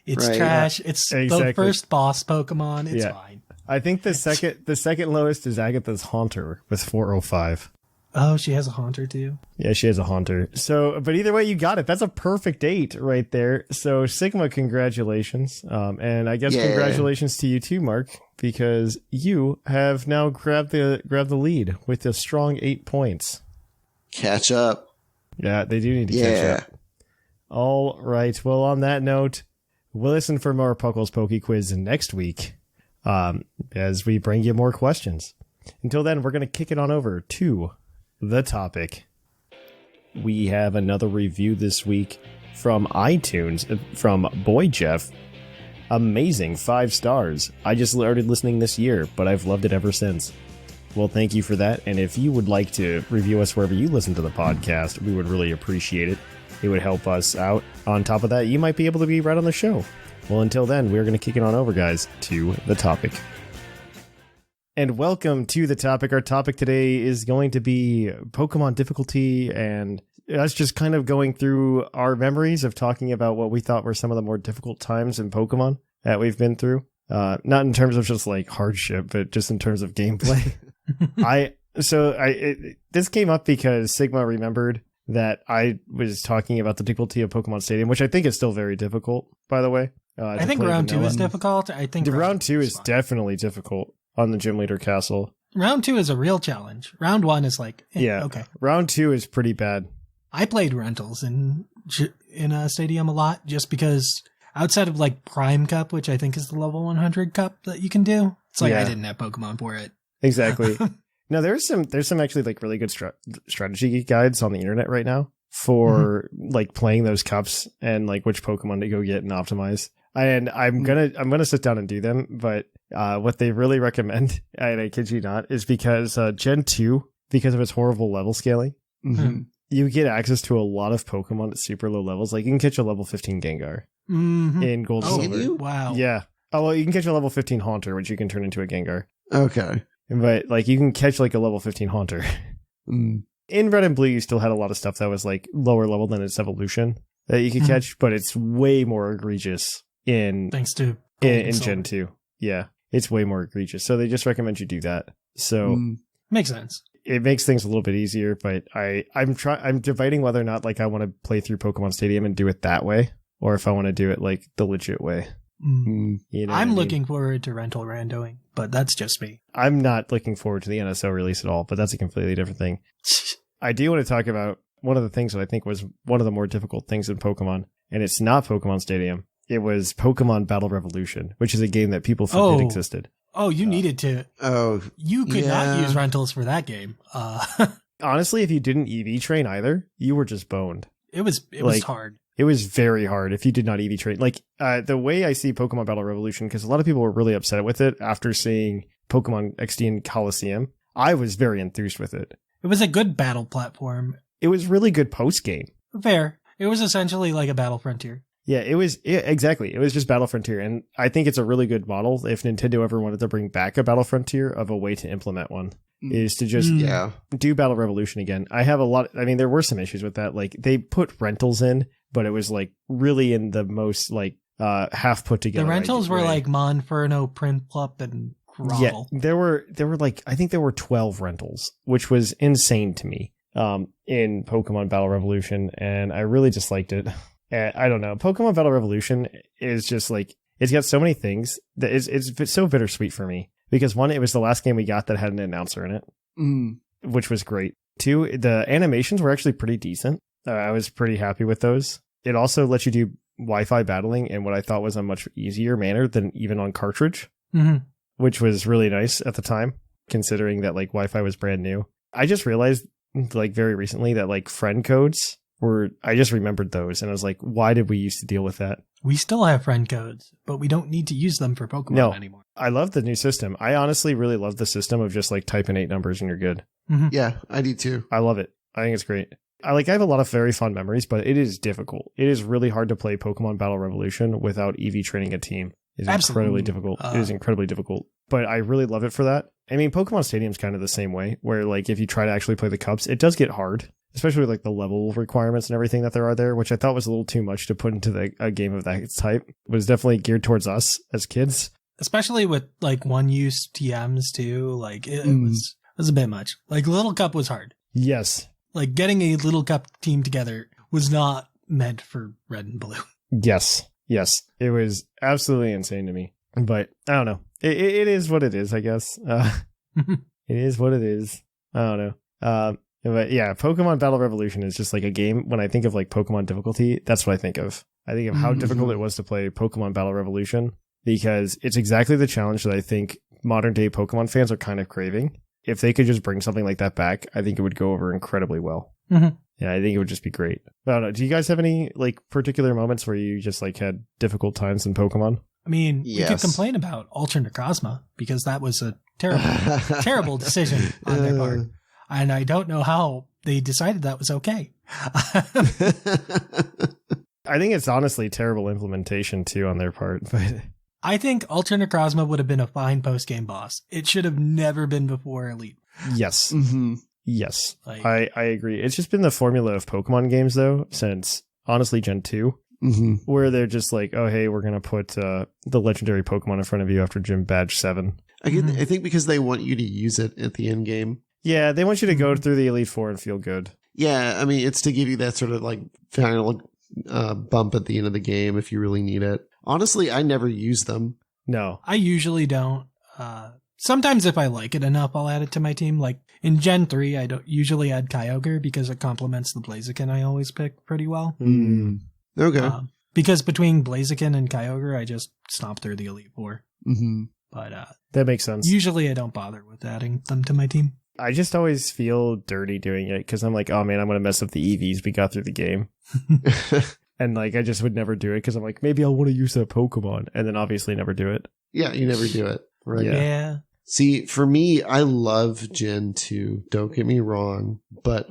It's Right. trash. It's Exactly. the first boss Pokemon. It's Yeah. fine. I think the second lowest is Agatha's Haunter with 405. Oh, she has a Haunter too. Yeah, she has a Haunter. So, but either way, you got it. That's a perfect 8 right there. So, Sigma, congratulations. And I guess Yeah. congratulations to you too, Mark, because you have now grabbed the lead with a strong 8 points. Catch up. Yeah, they do need to catch up. All right. Well, on that note, we'll listen for more Puckle's Poke Quiz next week as we bring you more questions. Until then, we're going to kick it on over to the topic. We have another review this week from iTunes from Boy Jeff. Amazing, 5 stars. I just started listening this year, but I've loved it ever since. Well, thank you for that. And if you would like to review us wherever you listen to the podcast, we would really appreciate it. It would help us out. On top of that, you might be able to be right on the show. Well, until then, we're going to kick it on over, guys, to the topic. And welcome to the topic. Our topic today is going to be Pokemon difficulty, and us just kind of going through our memories of talking about what we thought were some of the more difficult times in Pokemon that we've been through. Not in terms of just like hardship, but just in terms of gameplay. This came up because Sigma remembered that I was talking about the difficulty of Pokemon Stadium, which I think is still very difficult, by the way. I think round 2 is difficult. I think round 2 is fine. definitely difficult on the Gym Leader Castle. Round 2 is a real challenge. Round 1 is like, okay. Round 2 is pretty bad. I played rentals in a stadium a lot just because outside of like Prime Cup, which I think is the level 100 cup that you can do, it's like I didn't have Pokemon for it. Exactly. No, there's some actually like really good strategy guides on the internet right now for like playing those cups and like which Pokemon to go get and optimize. And I'm gonna sit down and do them, but what they really recommend, and I kid you not, is because Gen 2, because of its horrible level scaling, you get access to a lot of Pokemon at super low levels. Like you can catch a level 15 Gengar in Gold and Silver. Wow. Yeah. Oh well, you can catch a level 15 Haunter, which you can turn into a Gengar. Okay. But like you can catch like a level 15 Haunter. In Red and Blue, you still had a lot of stuff that was like lower level than its evolution that you could catch, but it's way more egregious in Thanks to in Gen 2. Yeah, it's way more egregious. So they just recommend you do that. So makes sense. It makes things a little bit easier, but I'm debating whether or not like I want to play through Pokemon Stadium and do it that way, or if I want to do it like the legit way. You know I'm what I mean? looking forward to rental randoing, but that's just me. I'm not looking forward to the NSO release at all, but that's a completely different thing. I do want to talk about one of the things that I think was one of the more difficult things in Pokemon, and it's not Pokemon Stadium. It was Pokemon Battle Revolution, which is a game that people forget existed. Oh, you needed to. Oh, You could not use rentals for that game. Honestly, if you didn't EV train either, you were just boned. It was Like, hard. It was very hard if you did not EV train. Like, the way I see Pokemon Battle Revolution, because a lot of people were really upset with it after seeing Pokemon XD and Coliseum, I was very enthused with it. It was a good battle platform. It was really good post-game. Fair. It was essentially like a Battle Frontier. Yeah, exactly. It was just Battle Frontier, and I think it's a really good model. If Nintendo ever wanted to bring back a Battle Frontier, of a way to implement one is to just do Battle Revolution again. I have a lot. I mean, there were some issues with that. Like, they put rentals in, but it was like really in the most like half put together. The rentals were like Monferno, Prinplup, and Growl. Yeah, there were like, I think there were 12 rentals, which was insane to me in Pokemon Battle Revolution, and I really disliked it. I don't know. Pokemon Battle Revolution is just like, it's got so many things that it's so bittersweet for me. Because one, it was the last game we got that had an announcer in it, which was great. Two, the animations were actually pretty decent. I was pretty happy with those. It also lets you do Wi-Fi battling in what I thought was a much easier manner than even on cartridge, which was really nice at the time, considering that like Wi-Fi was brand new. I just realized like very recently that like friend codes I just remembered those, and I was like, why did we used to deal with that? We still have friend codes, but we don't need to use them for Pokemon anymore. I love the new system. I honestly really love the system of just like type in 8 numbers and you're good. Yeah, I do too. I love it. I think it's great. I have a lot of very fond memories, but it is difficult. It is really hard to play Pokemon Battle Revolution without EV training a team. It's incredibly difficult. It is incredibly difficult, but I really love it for that. I mean, Pokemon Stadium's kind of the same way, where like if you try to actually play the cups, it does get hard. Especially with like the level requirements and everything that there are there, which I thought was a little too much to put into a game of that type. It was definitely geared towards us as kids. Especially with like one-use TMs too. Like it was a bit much. Like Little Cup was hard. Yes. Like getting a Little Cup team together was not meant for Red and Blue. Yes. It was absolutely insane to me. But I don't know. It is what it is, I guess. It is what it is. I don't know. But yeah, Pokemon Battle Revolution is just like a game. When I think of like Pokemon difficulty, that's what I think of. I think of how difficult it was to play Pokemon Battle Revolution, because it's exactly the challenge that I think modern day Pokemon fans are kind of craving. If they could just bring something like that back, I think it would go over incredibly well. Yeah, I think it would just be great. I don't know. Do you guys have any like particular moments where you just like had difficult times in Pokemon? I mean, we could complain about Ultra Necrozma because that was a terrible decision on their part. And I don't know how they decided that was okay. I think it's honestly terrible implementation too on their part. But I think Ultra Necrozma would have been a fine post-game boss. It should have never been before Elite. Yes. Yes. Like, I agree. It's just been the formula of Pokemon games though, since honestly Gen 2. Where they're just like, oh, hey, we're going to put the legendary Pokemon in front of you after Gym Badge 7. I think because they want you to use it at the end game. Yeah, they want you to go through the Elite Four and feel good. Yeah, I mean, it's to give you that sort of like final bump at the end of the game if you really need it. Honestly, I never use them. No. I usually don't. Sometimes if I like it enough, I'll add it to my team. Like in Gen 3, I don't usually add Kyogre because it complements the Blaziken I always pick pretty well. Okay. Because between Blaziken and Kyogre, I just stomp through the Elite Four. But that makes sense. Usually I don't bother with adding them to my team. I just always feel dirty doing it because I'm like, oh man, I'm going to mess up the EVs we got through the game. And like, I just would never do it because I'm like, maybe I'll want to use that Pokemon. And then obviously never do it. Yeah, you never do it. Right. Yeah. See, for me, I love Gen 2. Don't get me wrong. But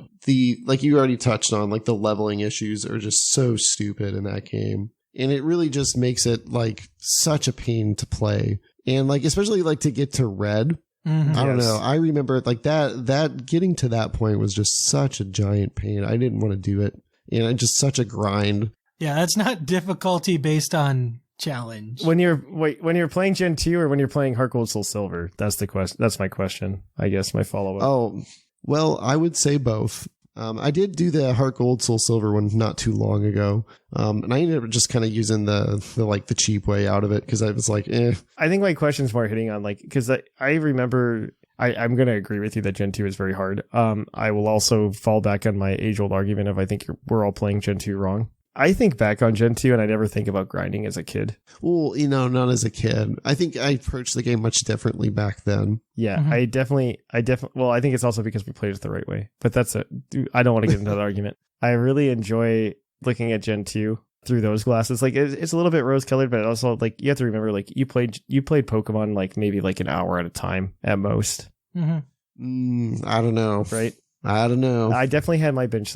like you already touched on, like the leveling issues are just so stupid in that game. And it really just makes it like such a pain to play. And like, especially like to get to Red. I don't know. I remember like that getting to that point was just such a giant pain. I didn't want to do it. And just such a grind. Yeah, that's not difficulty based on challenge. When you're playing Gen 2 or when you're playing Heart Gold Soul Silver? That's the question. That's my question. I guess my follow-up. Oh, well, I would say both. I did do the Heart Gold Soul Silver one not too long ago. And I ended up just kind of using the cheap way out of it because I was like, eh. I think my question's more hitting on like, because I remember, I'm going to agree with you that Gen 2 is very hard. I will also fall back on my age-old argument of I think we're all playing Gen 2 wrong. I think back on Gen 2 and I never think about grinding as a kid. Well, not as a kid. I think I approached the game much differently back then. Yeah, I definitely, well, I think it's also because we played it the right way, but that's it. I don't want to get into that argument. I really enjoy looking at Gen 2 through those glasses. Like it's a little bit rose colored, but also like you have to remember, like you played Pokemon like maybe like an hour at a time at most. I don't know. Right. I don't know. I definitely had my bench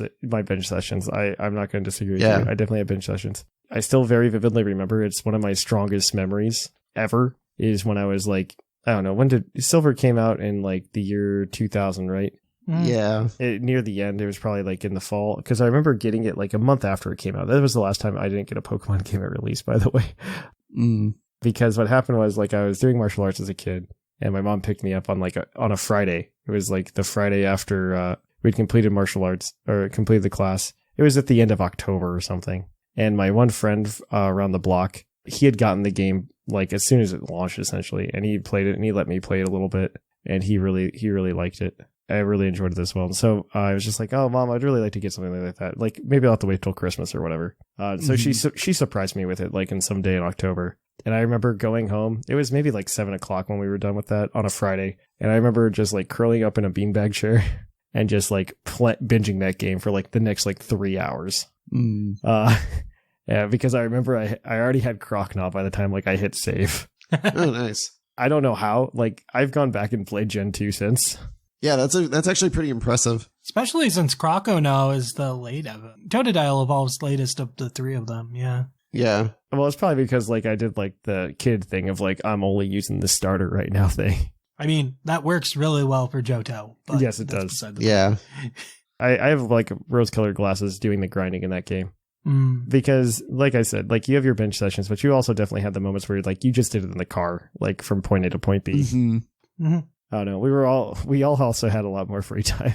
sessions. I'm not going to disagree with you. I definitely had bench sessions. I still very vividly remember, it's one of my strongest memories ever, is when I was like, I don't know, when did Silver came out in like the year 2000, right? Yeah. Near the end, it was probably like in the fall, because I remember getting it like a month after it came out. That was the last time I didn't get a Pokemon game at release, by the way. Because what happened was, like, I was doing martial arts as a kid, and my mom picked me up on on a Friday. It was like the Friday after we'd completed martial arts, or completed the class. It was at the end of October or something. And my one friend around the block, he had gotten the game like as soon as it launched, essentially, and he played it, and he let me play it a little bit, and he really liked it. I really enjoyed it as well. And so I was just like, oh, Mom, I'd really like to get something like that. Like, maybe I'll have to wait till Christmas or whatever. So she surprised me with it, like in some day in October. And I remember going home. It was maybe like 7 o'clock when we were done with that on a Friday. And I remember just like curling up in a beanbag chair and just like binging that game for like the next like 3 hours. Yeah, because I remember I already had Crocnaw by the time like I hit save. Oh, nice. I don't know how. Like, I've gone back and played Gen 2 since. Yeah, that's actually pretty impressive. Especially since Croco now is the late of it. Totodile evolves latest of the three of them, yeah. Yeah. Well, it's probably because like I did like the kid thing of like, I'm only using the starter right now thing. I mean, that works really well for Johto. But yes, it does. Yeah. I have like rose-colored glasses doing the grinding in that game. Because, like I said, like you have your bench sessions, but you also definitely had the moments where like you just did it in the car, like from point A to point B. I don't know. We all also had a lot more free time.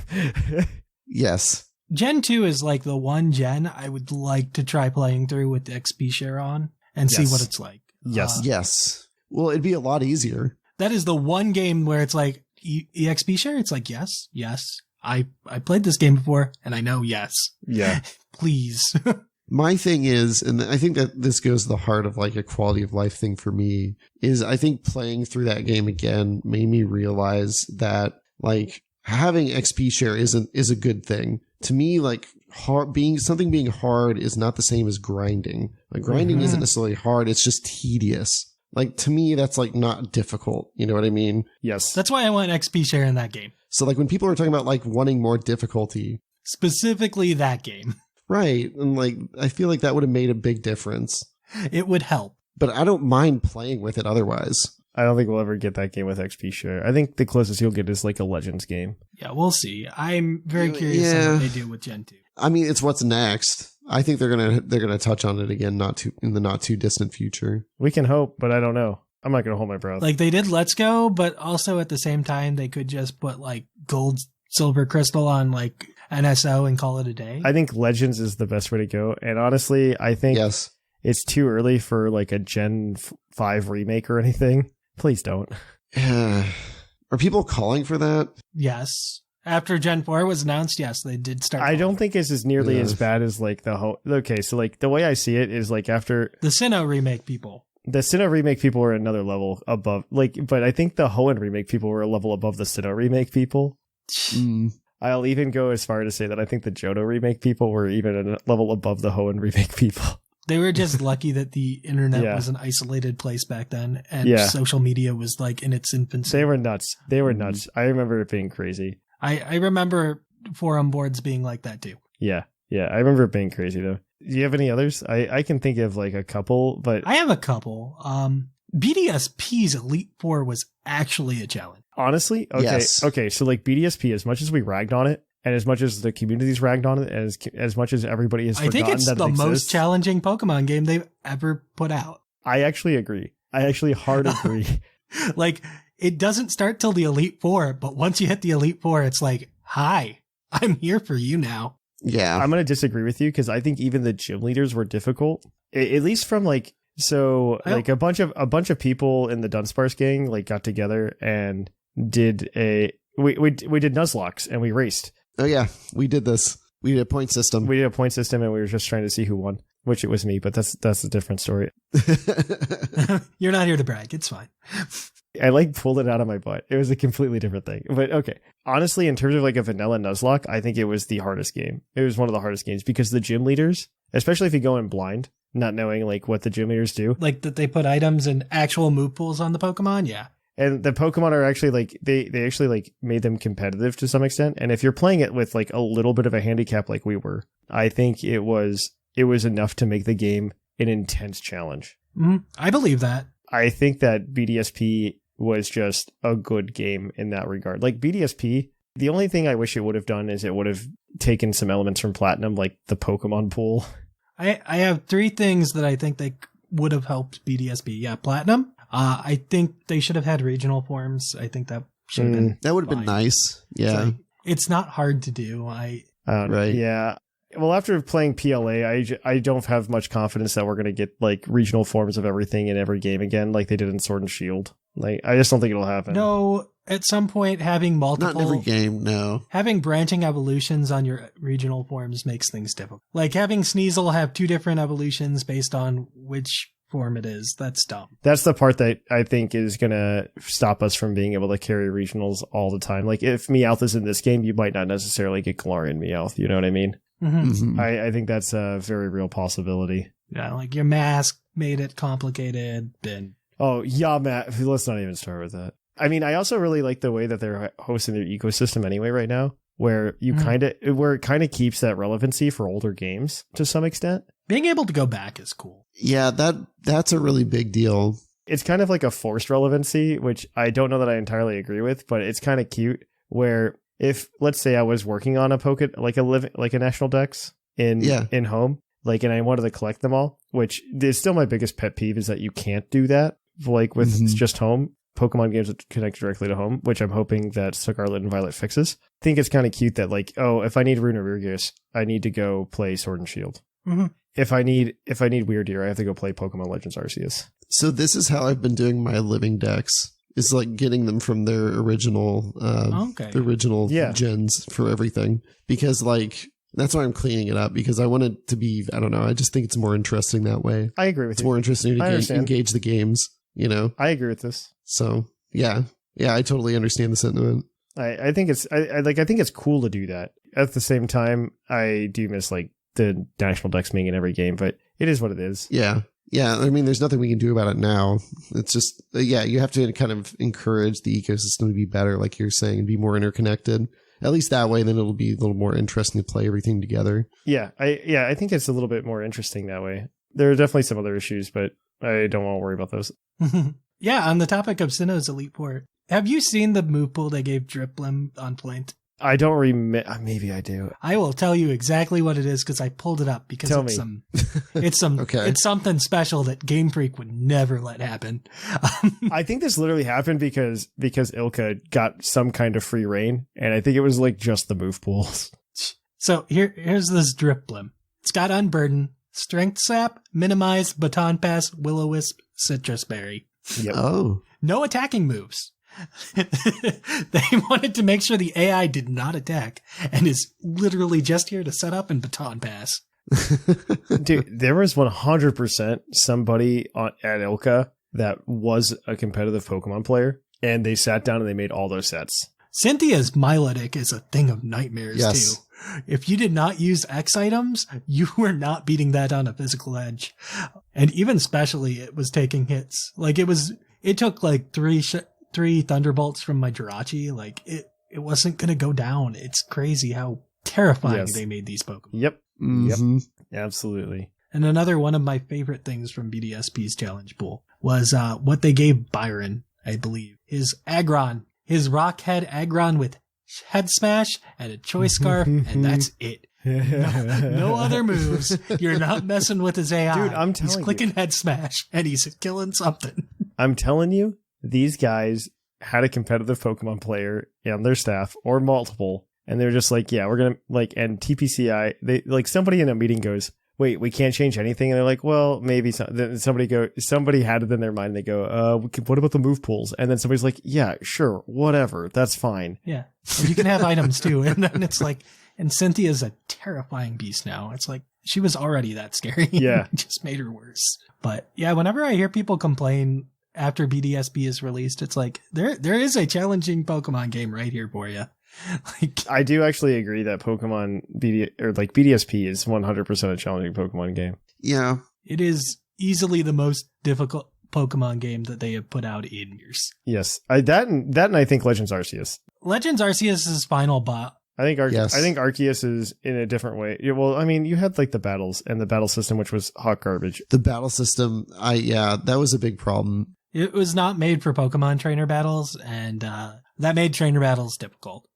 Yes. Gen 2 is like the one gen I would like to try playing through with the XP share on and see what it's like. Yes. Yes. Well, it'd be a lot easier. That is the one game where it's like EXP share. It's like, yes. I played this game before and I know yes. Yeah. Please. My thing is, and I think that this goes to the heart of like a quality of life thing for me, is I think playing through that game again made me realize that like having XP share is a good thing. To me, like being hard is not the same as grinding. Like grinding isn't necessarily hard, it's just tedious. Like to me, that's like not difficult. You know what I mean? Yes. That's why I want XP share in that game. So like when people are talking about like wanting more difficulty, specifically that game. Right. And like, I feel like that would have made a big difference. It would help. But I don't mind playing with it otherwise. I don't think we'll ever get that game with XP share. I think the closest you'll get is like a Legends game. Yeah, we'll see. I'm very curious on what they do with Gen 2. I mean, it's what's next. I think they're gonna touch on it again, in the not too distant future. We can hope, but I don't know. I'm not gonna hold my breath. Like they did Let's Go, but also at the same time they could just put like gold, silver, crystal on like NSO and call it a day. I think Legends is the best way to go. And honestly, I think it's too early for like a Gen 5 remake or anything. Please don't. Are people calling for that? Yes. After Gen 4 was announced, yes, they did start. I don't think it's as nearly as bad as like the whole. Okay, so like the way I see it is like after the Sinnoh remake people. The Sinnoh remake people were another level above. Like, but I think the Hoenn remake people were a level above the Sinnoh remake people. I'll even go as far to say that I think the Johto remake people were even a level above the Hoenn remake people. They were just lucky that the internet was an isolated place back then, and social media was like in its infancy. They were nuts. I remember it being crazy. I remember forum boards being like that too. Yeah. I remember it being crazy though. Do you have any others? I can think of like a couple, but I have a couple. BDSP's Elite Four was actually a challenge. Honestly? Okay. Yes. Okay. So like BDSP, as much as we ragged on it, and as much as the community's ragged on it, as much as everybody has forgotten that it exists, I think it's the most challenging Pokemon game they've ever put out. I actually agree. I actually hard agree. Like, it doesn't start till the Elite Four, but once you hit the Elite Four, it's like, hi, I'm here for you now. Yeah. I'm going to disagree with you because I think even the gym leaders were difficult, at least from like, so like a bunch of people in the Dunsparce gang like got together and did we did Nuzlocks and we raced. Oh yeah, we did this. We did a point system. We did a point system and we were just trying to see who won, which it was me, but that's a different story. You're not here to brag. It's fine. I like pulled it out of my butt. It was a completely different thing. But okay. Honestly, in terms of like a vanilla Nuzlocke, I think it was the hardest game. It was one of the hardest games because the gym leaders, especially if you go in blind, not knowing like what the gym leaders do. Like that they put items and actual move pools on the Pokemon, yeah. And the Pokemon are actually like, they actually like made them competitive to some extent. And if you're playing it with like a little bit of a handicap like we were, I think it was enough to make the game an intense challenge. Mm-hmm. I believe that. I think that BDSP was just a good game in that regard. Like BDSP, the only thing I wish it would have done is it would have taken some elements from Platinum, like the Pokemon pool. I have 3 things that I think they would have helped BDSP. Yeah, Platinum. I think they should have had regional forms. I think that should have been that would have been nice. Yeah. It's not hard to do. Right. Yeah. Well, after playing PLA, I don't have much confidence that we're going to get like regional forms of everything in every game again, like they did in Sword and Shield. Like, I just don't think it'll happen. No, at some point, having multiple... Not in every game, no. Having branching evolutions on your regional forms makes things difficult. Like having Sneasel have 2 different evolutions based on which form it is. That's dumb. That's the part that I think is going to stop us from being able to carry regionals all the time. Like, if Meowth is in this game, you might not necessarily get Galarian Meowth. You know what I mean? Mm-hmm. Mm-hmm. I think that's a very real possibility. Yeah, like your mask made it complicated. Oh, yeah, Matt. Let's not even start with that. I mean, I also really like the way that they're hosting their ecosystem anyway right now, where you it kind of keeps that relevancy for older games to some extent. Being able to go back is cool. Yeah, that's a really big deal. It's kind of like a forced relevancy, which I don't know that I entirely agree with, but it's kind of cute where if, let's say I was working on a like a national dex in home, like, and I wanted to collect them all, which is still my biggest pet peeve is that you can't do that. Like with just home Pokemon games that connect directly to home, which I'm hoping that Scarlet and Violet fixes. I think it's kind of cute that like, oh, if I need Runeregis, I need to go play Sword and Shield. Mm-hmm. If I need Weirdeer, I have to go play Pokemon Legends Arceus. So this is how I've been doing my living decks. Is like getting them from their original, gens for everything, because like that's why I'm cleaning it up, because I want it to be, I don't know, I just think it's more interesting that way. I agree with you. It's more interesting to engage the games, you know. I agree with this. So yeah, I totally understand the sentiment. I think it's I think it's cool to do that. At the same time, I do miss like the national decks being in every game, but it is what it is. Yeah. I mean, there's nothing we can do about it now. It's just, you have to kind of encourage the ecosystem to be better, like you're saying, and be more interconnected. At least that way, then it'll be a little more interesting to play everything together. Yeah, I think it's a little bit more interesting that way. There are definitely some other issues, but I don't want to worry about those. Yeah, on the topic of Sinnoh's Elite Four, have you seen the move pool they gave Driplim on Plaint? I don't remember. Maybe I do. I will tell you exactly what it is because I pulled it up because it's something special that Game Freak would never let happen. I think this literally happened because Ilka got some kind of free reign, and I think it was like just the move pools. So here's this Driplim. It's got Unburden, Strength Sap, Minimize, Baton Pass, Will-O-Wisp, Citrus Berry. Yep. Oh. No attacking moves. They wanted to make sure the AI did not attack and is literally just here to set up and baton pass. Dude, there was 100% somebody at Ilka that was a competitive Pokemon player, and they sat down and they made all those sets. Cynthia's Milotic is a thing of nightmares, too. If you did not use X items, you were not beating that on a physical edge. And even specially, it was taking hits. Like it took like three Thunderbolts from my Jirachi. Like it wasn't going to go down. It's crazy how terrifying they made these Pokemon. Yep. Mm-hmm. Yep. Absolutely. And another one of my favorite things from BDSP's challenge pool was what they gave Byron, I believe. His Aggron, his Rockhead Aggron with Head Smash and a Choice Scarf, and that's it. No other moves. You're not messing with his AI. Dude, I'm telling you. He's clicking Head Smash and he's killing something. I'm telling you, these guys had a competitive Pokemon player on their staff, or multiple, And they're just like, yeah, we're going to like, and TPCI, they like somebody in a meeting goes, wait, we can't change anything. And they're like, well, maybe then somebody had it in their mind. They go, what about the move pools? And then somebody's like, yeah, sure, whatever. That's fine. Yeah. And you can have items too. And then it's like, and Cynthia's a terrifying beast now. It's like, she was already that scary. Yeah. It just made her worse. But yeah, whenever I hear people complain after BDSP is released, it's like, there is a challenging Pokemon game right here for you. Like, I do actually agree that Pokemon BDSP is 100% a challenging Pokemon game. Yeah. it is easily the most difficult Pokemon game that they have put out in years. Yes. That and I think Legends Arceus. Legends Arceus is final boss. I think Arceus is in a different way. Yeah, well, I mean, you had like the battles and the battle system, which was hot garbage. The battle system, that was a big problem. It was not made for Pokemon trainer battles, and that made trainer battles difficult.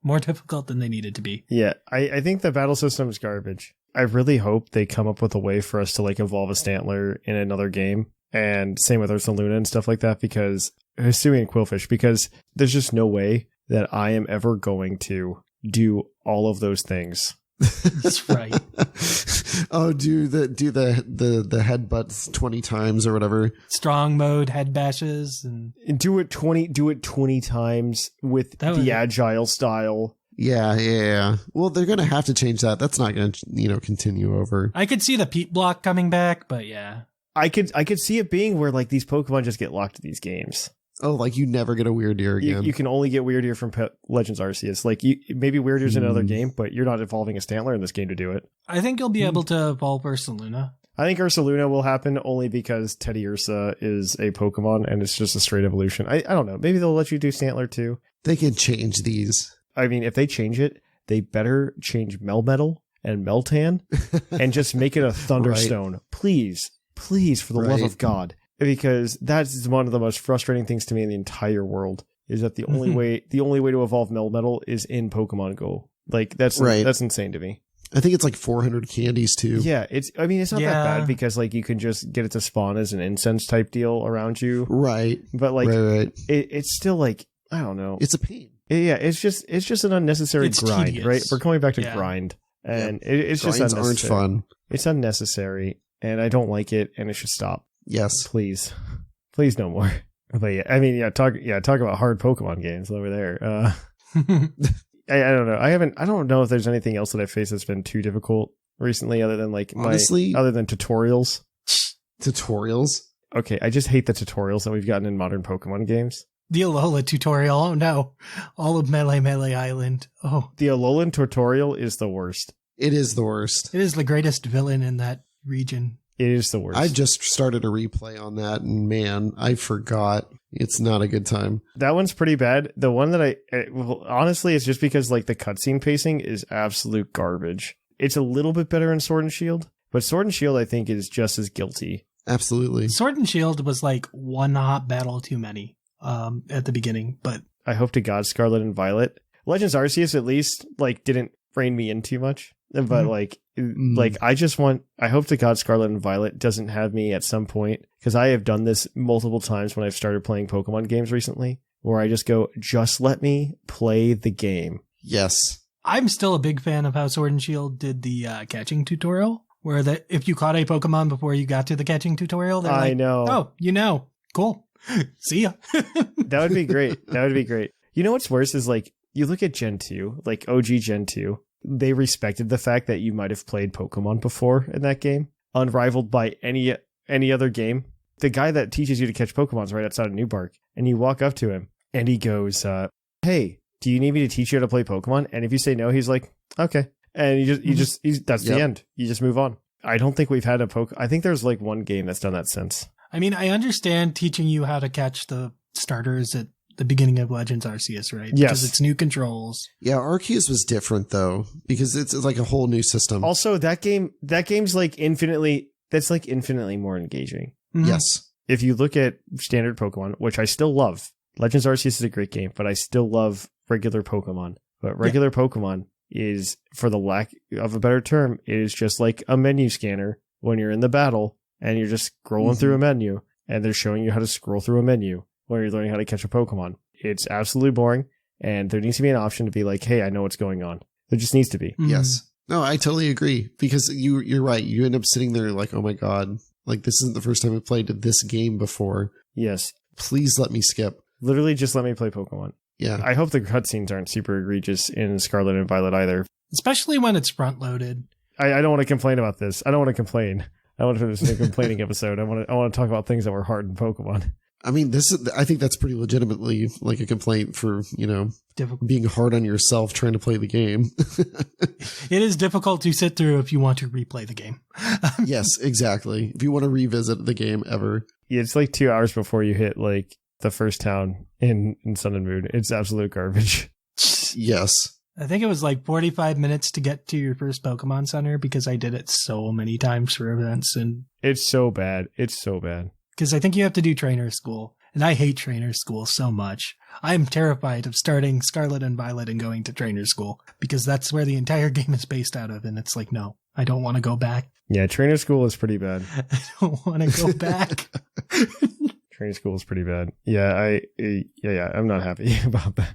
More difficult than they needed to be. Yeah, I think the battle system is garbage. I really hope they come up with a way for us to like evolve a Stantler in another game. And same with Ursaluna and stuff like that, because Hisui and Quillfish, because there's just no way that I am ever going to do all of those things. That's right. Oh, do the headbutts 20 times or whatever. Strong mode head bashes and do it 20 times with the agile style. Yeah. Well, they're going to have to change that. That's not going to, continue over. I could see the Pete block coming back, but yeah. I could see it being where like these Pokemon just get locked to these games. Oh, like you never get a Weird Ear again. You can only get Weird Ear from Legends Arceus. Like maybe Weird Ear's in another game, but you're not evolving a Stantler in this game to do it. I think you'll be able to evolve Ursaluna. I think Ursaluna will happen only because Teddy Ursa is a Pokemon and it's just a straight evolution. I don't know. Maybe they'll let you do Stantler too. They can change these. I mean, if they change it, they better change Melmetal and Meltan and just make it a Thunderstone. Right. Please, for the love of God. Because that's one of the most frustrating things to me in the entire world, is that the only way to evolve Melmetal is in Pokemon Go. Like that's insane to me. I think it's like 400 candies too. Yeah, it's not that bad because like you can just get it to spawn as an incense type deal around you. Right. But like right. It's still like, I don't know. It's a pain. Yeah, it's just an unnecessary grind, tedious. right? We're going back to grind. And it's just unnecessary. Aren't fun. It's unnecessary and I don't like it and it should stop. Yes. Please no more. But yeah, I mean, talk about hard Pokemon games over there. I don't know. I don't know if there's anything else that I faced that's been too difficult recently other than like other than tutorials. Tutorials? Okay, I just hate the tutorials that we've gotten in modern Pokemon games. The Alola tutorial. Oh no. All of Melee Island. Oh. The Alolan tutorial is the worst. It is the worst. It is the greatest villain in that region. It is the worst. I just started a replay on that, and man, I forgot. It's not a good time. That one's pretty bad. The one that honestly, it's just because like the cutscene pacing is absolute garbage. It's a little bit better in Sword and Shield, but Sword and Shield I think is just as guilty. Absolutely. Sword and Shield was like one hot battle too many at the beginning, but I hope to God Scarlet and Violet. Legends Arceus at least like didn't rein me in too much, but I hope to God Scarlet and Violet doesn't have me at some point, because I have done this multiple times when I've started playing Pokemon games recently, where I just go, just let me play the game. Yes. I'm still a big fan of how Sword and Shield did the catching tutorial, where if you caught a Pokemon before you got to the catching tutorial, they're like, oh, cool. See ya. That would be great. You know what's worse is like, you look at Gen 2, like OG Gen 2, they respected the fact that you might have played Pokemon before in that game, unrivaled by any other game. The guy that teaches you to catch Pokemons right outside of New Bark, and you walk up to him, and he goes, hey, do you need me to teach you how to play Pokemon? And if you say no, he's like, okay. And that's the end. You just move on. I don't think we've had I think there's like one game that's done that since. I mean, I understand teaching you how to catch the starters at the beginning of Legends Arceus, right? Yes. Because it's new controls. Yeah, Arceus was different though, because it's like a whole new system. Also, that game's like infinitely more engaging. Mm-hmm. Yes. If you look at standard Pokemon, which I still love, Legends Arceus is a great game, but I still love regular Pokemon. But regular Pokemon is, for the lack of a better term, it is just like a menu scanner when you're in the battle and you're just scrolling through a menu, and they're showing you how to scroll through a menu when you're learning how to catch a Pokemon. It's absolutely boring, And there needs to be an option to be like, hey, I know what's going on. There just needs to be. Yes. No, I totally agree, because you're right. You end up sitting there like, oh my God, like this isn't the first time I've played this game before. Yes. Please let me skip. Literally just let me play Pokemon. Yeah. I hope the cutscenes aren't super egregious in Scarlet and Violet either. Especially when it's front loaded. I don't want to complain about this. I don't want to complain. I want to do a complaining episode. I want to talk about things that were hard in Pokemon. I mean, I think that's pretty legitimately like a complaint for, Difficult. being hard on yourself trying to play the game. It is difficult to sit through if you want to replay the game. Yes, exactly. If you want to revisit the game ever. Yeah, it's like 2 hours before you hit like the first town in Sun and Moon. It's absolute garbage. Yes. I think it was like 45 minutes to get to your first Pokemon Center because I did it so many times for events. And it's so bad. It's so bad. Because I think you have to do trainer school. And I hate trainer school so much. I'm terrified of starting Scarlet and Violet and going to trainer school because that's where the entire game is based out of. And it's like, no, I don't want to go back. Yeah, trainer school is pretty bad. I don't want to go back. Trainer school is pretty bad. Yeah, I'm not happy about that.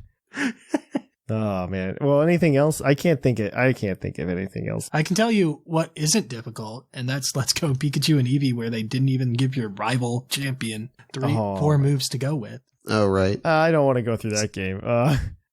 Oh man. Well, anything else? I can't think of anything else. I can tell you what isn't difficult, and that's Let's Go Pikachu and Eevee, where they didn't even give your rival champion 4 moves to go with. Oh, right. I don't want to go through that game.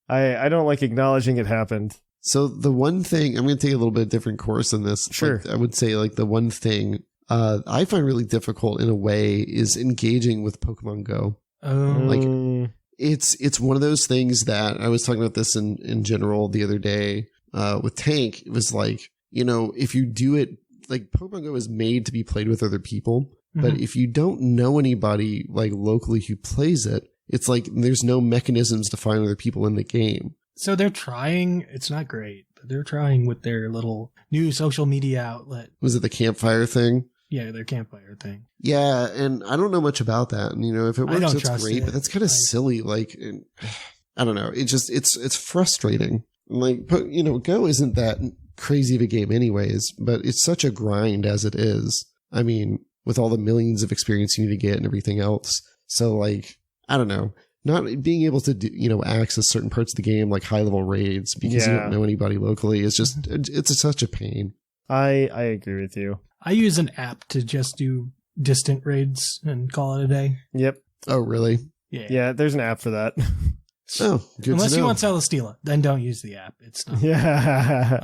I don't like acknowledging it happened. So the one thing, I'm going to take a little bit different course in this. Sure. I would say like the one thing I find really difficult in a way is engaging with Pokemon Go. Like it's one of those things that I was talking about this in general the other day with Tank. It was like, if you do it, like Pokemon Go is made to be played with other people. But if you don't know anybody like locally who plays it, it's like there's no mechanisms to find other people in the game. So they're trying. It's not great, but they're trying with their little new social media outlet. Was it the campfire thing? Yeah, their campfire thing. Yeah, and I don't know much about that. And if it works, it's great. But that's kind of silly. Like, I don't know. It's frustrating. Like, Go isn't that crazy of a game, anyways. But it's such a grind as it is. I mean, with all the millions of experience you need to get and everything else. So, like, I don't know. Not being able to do, access certain parts of the game, like high level raids, because you don't know anybody locally, is just it's such a pain. I agree with you. I use an app to just do distant raids and call it a day. Yep. Oh, really? Yeah, there's an app for that. Oh, good. Unless you want Celesteela, then don't use the app. It's not. Yeah.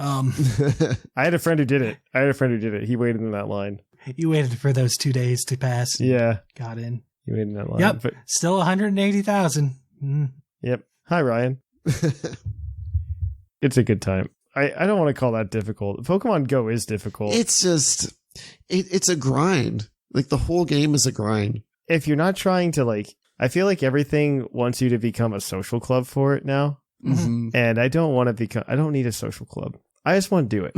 I had a friend who did it. He waited in that line. You waited for those 2 days to pass. Yeah. Got in. He waited in that line. Yep. But still 180,000. Yep. Hi, Ryan. It's a good time. I don't want to call that difficult. Pokemon Go is difficult. It's just, it's a grind. Like the whole game is a grind. If you're not trying to I feel like everything wants you to become a social club for it now. Mm-hmm. And I don't need a social club. I just want to do it.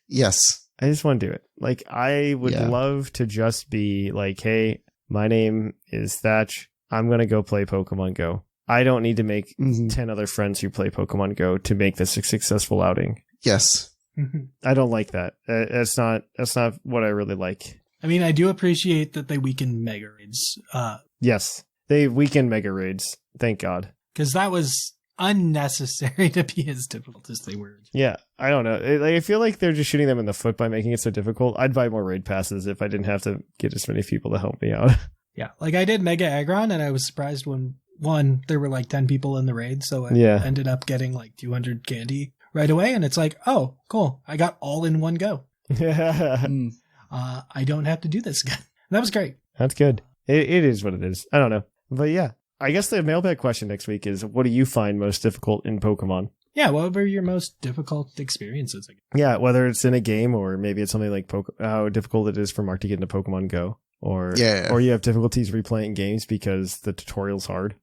Yes. I just want to do it. Like, I would love to just be like, hey, my name is Thatch. I'm going to go play Pokemon Go. I don't need to make 10 other friends who play Pokemon Go to make this a successful outing. Yes. I don't like that. That's not what I really like. I mean, I do appreciate that they weakened Mega Raids. Yes. They weakened Mega Raids. Thank God. Because that was unnecessary to be as difficult as they were. Yeah. I don't know. I feel like they're just shooting them in the foot by making it so difficult. I'd buy more raid passes if I didn't have to get as many people to help me out. Yeah. Like I did Mega Aggron and I was surprised when there were like 10 people in the raid. So I ended up getting like 200 candy right away. And it's like, oh, cool. I got all in one go. I don't have to do this again. That was great. That's good. It is what it is. I don't know. But yeah, I guess the mailbag question next week is, what do you find most difficult in Pokemon? Yeah, what were your most difficult experiences? Yeah, whether it's in a game or maybe it's something like how difficult it is for Mark to get into Pokemon Go. Or you have difficulties replaying games because the tutorial's hard.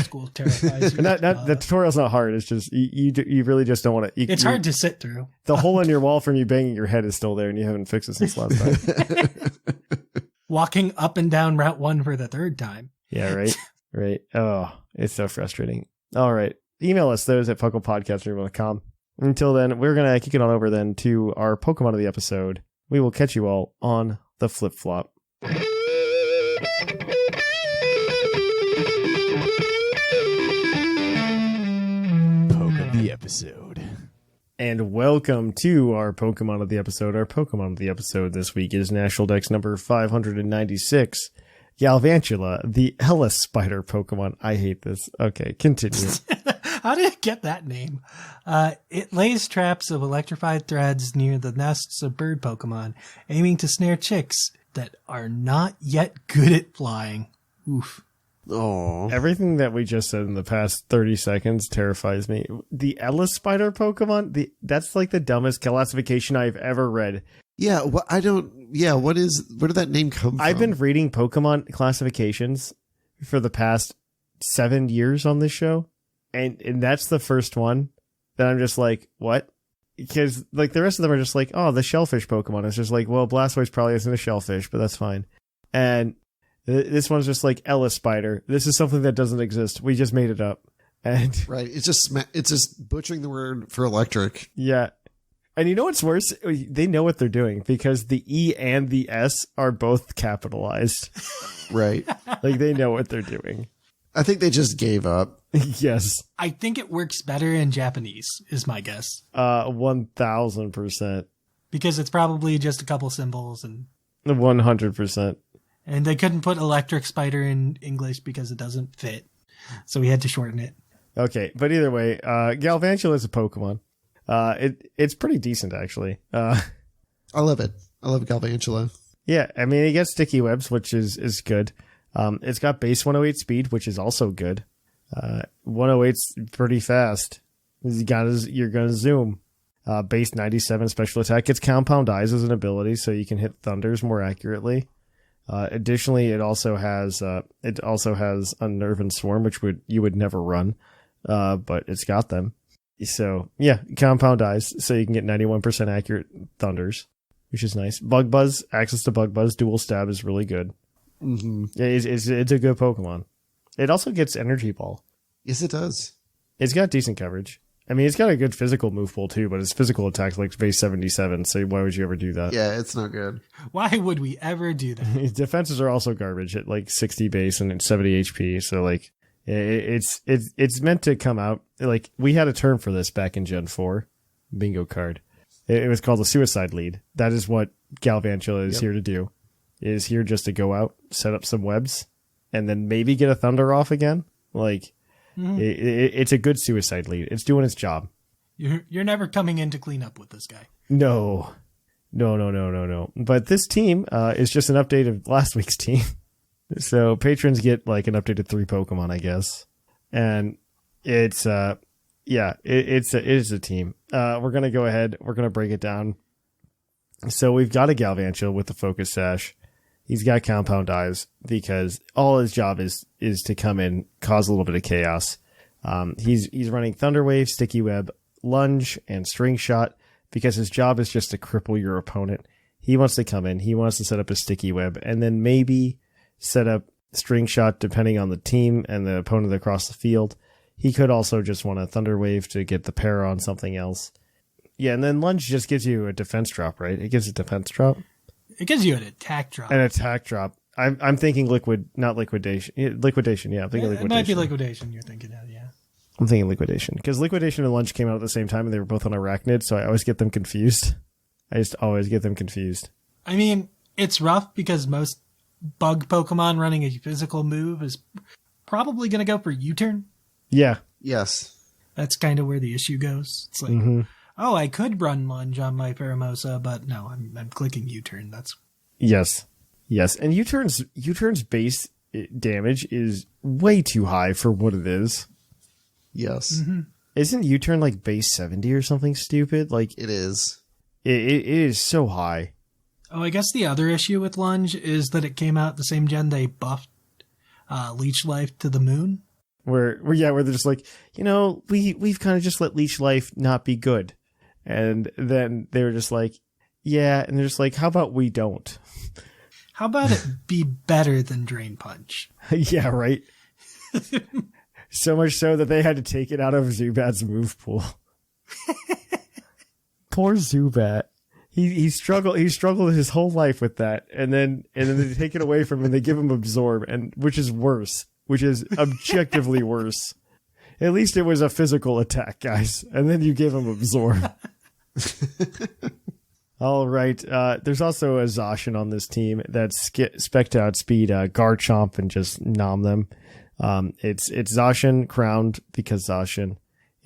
School terrifies you. The tutorial's not hard. It's just you really just don't want to. It's hard to sit through. The hole in your wall from you banging your head is still there, and you haven't fixed it since last time. Walking up and down Route 1 for the third time. Yeah, right. Right. Oh, it's so frustrating. All right. Email us those at puclpodcast.com. Until then, we're gonna kick it on over then to our Pokemon of the episode. We will catch you all on the flip flop. episode. And welcome to our Pokemon of the episode. Our Pokemon of the episode this week is National Dex number 596, Galvantula, the Ellis Spider Pokemon. I hate this. Okay, continue. How did it get that name? It lays traps of electrified threads near the nests of bird Pokemon, aiming to snare chicks that are not yet good at flying. Oof. Oh, Everything that we just said in the past 30 seconds terrifies me. The Ellis Spider Pokemon, that's like the dumbest classification I've ever read. yeah. What I don't. Yeah. Where did that name come from? I've been reading Pokemon classifications for the past 7 years on this show, and that's the first one that I'm just like, what? Because like the rest of them are just like, oh, the shellfish Pokemon. It's just like, well, Blastoise probably isn't a shellfish, but that's fine. And this one's just like Ellis Spider. This is something that doesn't exist. We just made it up. And right. It's just butchering the word for electric. yeah. And you know what's worse? They know what they're doing because the E and the S are both capitalized. Right. Like they know what they're doing. I think they just gave up. Yes. I think it works better in Japanese, is my guess. 1000%. Because it's probably just a couple symbols, and 100%. they couldn't put electric spider in English because it doesn't fit. So we had to shorten it. Okay, but either way, Galvantula is a Pokemon. It's pretty decent actually. I love it. I love Galvantula. Yeah, I mean it gets sticky webs, which is good. It's got base 108 speed, which is also good. 108's pretty fast. You're gonna zoom. Base 97 special attack. Gets compound eyes as an ability, so you can hit thunders more accurately. Additionally, it also has Unnerve and Swarm, which you would never run, but it's got them. So yeah, compound eyes, so you can get 91% accurate thunders, which is nice. Bug Buzz, access to Bug Buzz, dual stab is really good. Mm-hmm. Yeah, it's a good Pokemon. It also gets Energy Ball. Yes, it does. It's got decent coverage. I mean, it's got a good physical move pool too, but its physical attack's like base 77, so why would you ever do that? Yeah, it's not good. Why would we ever do that? Defenses are also garbage at like 60 base and 70 HP, so like it's meant to come out. Like we had a term for this back in Gen 4 bingo card. It was called the suicide lead. That is what Galvantula is here to do. It is here just to go out, set up some webs, and then maybe get a thunder off again. Like it's a good suicide lead. It's doing its job. You're never coming in to clean up with this guy. No. But this team is just an update of last week's team. So patrons get like an updated 3 Pokemon, I guess. And it is a team. We're going to go ahead. We're going to break it down. So we've got a Galvantula with the Focus Sash. He's got compound eyes because all his job is to come in, cause a little bit of chaos. He's running Thunder Wave, Sticky Web, Lunge, and String Shot because his job is just to cripple your opponent. He wants to come in, he wants to set up a Sticky Web, and then maybe set up String Shot depending on the team and the opponent across the field. He could also just want a Thunder Wave to get the pair on something else. Yeah, and then Lunge just gives you a defense drop, right? It gives a defense drop. It gives you an attack drop. An attack drop. I'm thinking not liquidation. Liquidation, yeah. I'm thinking liquidation. It might be liquidation you're thinking of, yeah. I'm thinking liquidation. Because liquidation and Lunge came out at the same time and they were both on Arachnid, so I always get them confused. I just always get them confused. I mean, it's rough because most bug Pokemon running a physical move is probably going to go for U-turn. Yeah. Yes. That's kind of where the issue goes. It's like, oh, I could run Lunge on my Pheromosa, but no, I'm clicking U-turn. That's Yes. And U-turn's base damage is way too high for what it is. Yes. Isn't U-turn like base 70 or something stupid? Like It is. it is so high. Oh, I guess the other issue with Lunge is that it came out the same gen they buffed Leech Life to the moon. Where they're just like, we've kind of just let Leech Life not be good. And then they were just like, yeah, and they're just like, how about we don't? How about it be better than Drain Punch? Yeah, right. So much so that they had to take it out of Zubat's move pool. Poor Zubat. He struggled his whole life with that, and then they take it away from him and they give him Absorb, and which is worse. Which is objectively worse. At least it was a physical attack, guys. And then you gave him absorb. All right. There's also a Zacian on this team that's spec to outspeed Garchomp and just nom them. It's Zacian crowned because Zacian.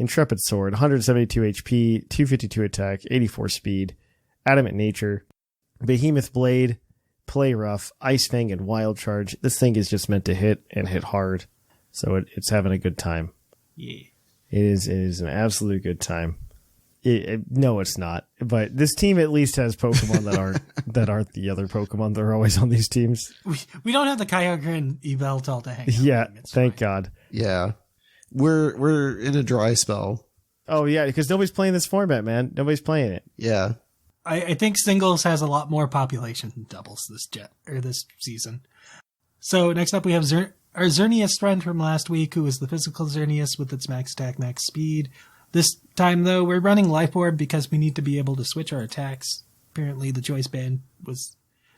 Intrepid Sword, 172 HP, 252 attack, 84 speed. Adamant Nature. Behemoth Blade, Play Rough, Ice Fang, and Wild Charge. This thing is just meant to hit and hit hard. So it's having a good time. Yeah. It is an absolute good time. No, it's not. But this team at least has Pokemon that aren't the other Pokemon that are always on these teams. We don't have the Kyogre and Yveltal to hang out. Yeah, It's thank fine. God. Yeah. We're in a dry spell. Oh yeah, because nobody's playing this format, man. Nobody's playing it. Yeah. I think singles has a lot more population than doubles this season. So next up we have our Xerneas friend from last week, who was the physical Xerneas with its max attack, max speed. This time though, we're running Life Orb because we need to be able to switch our attacks. Apparently the choice band was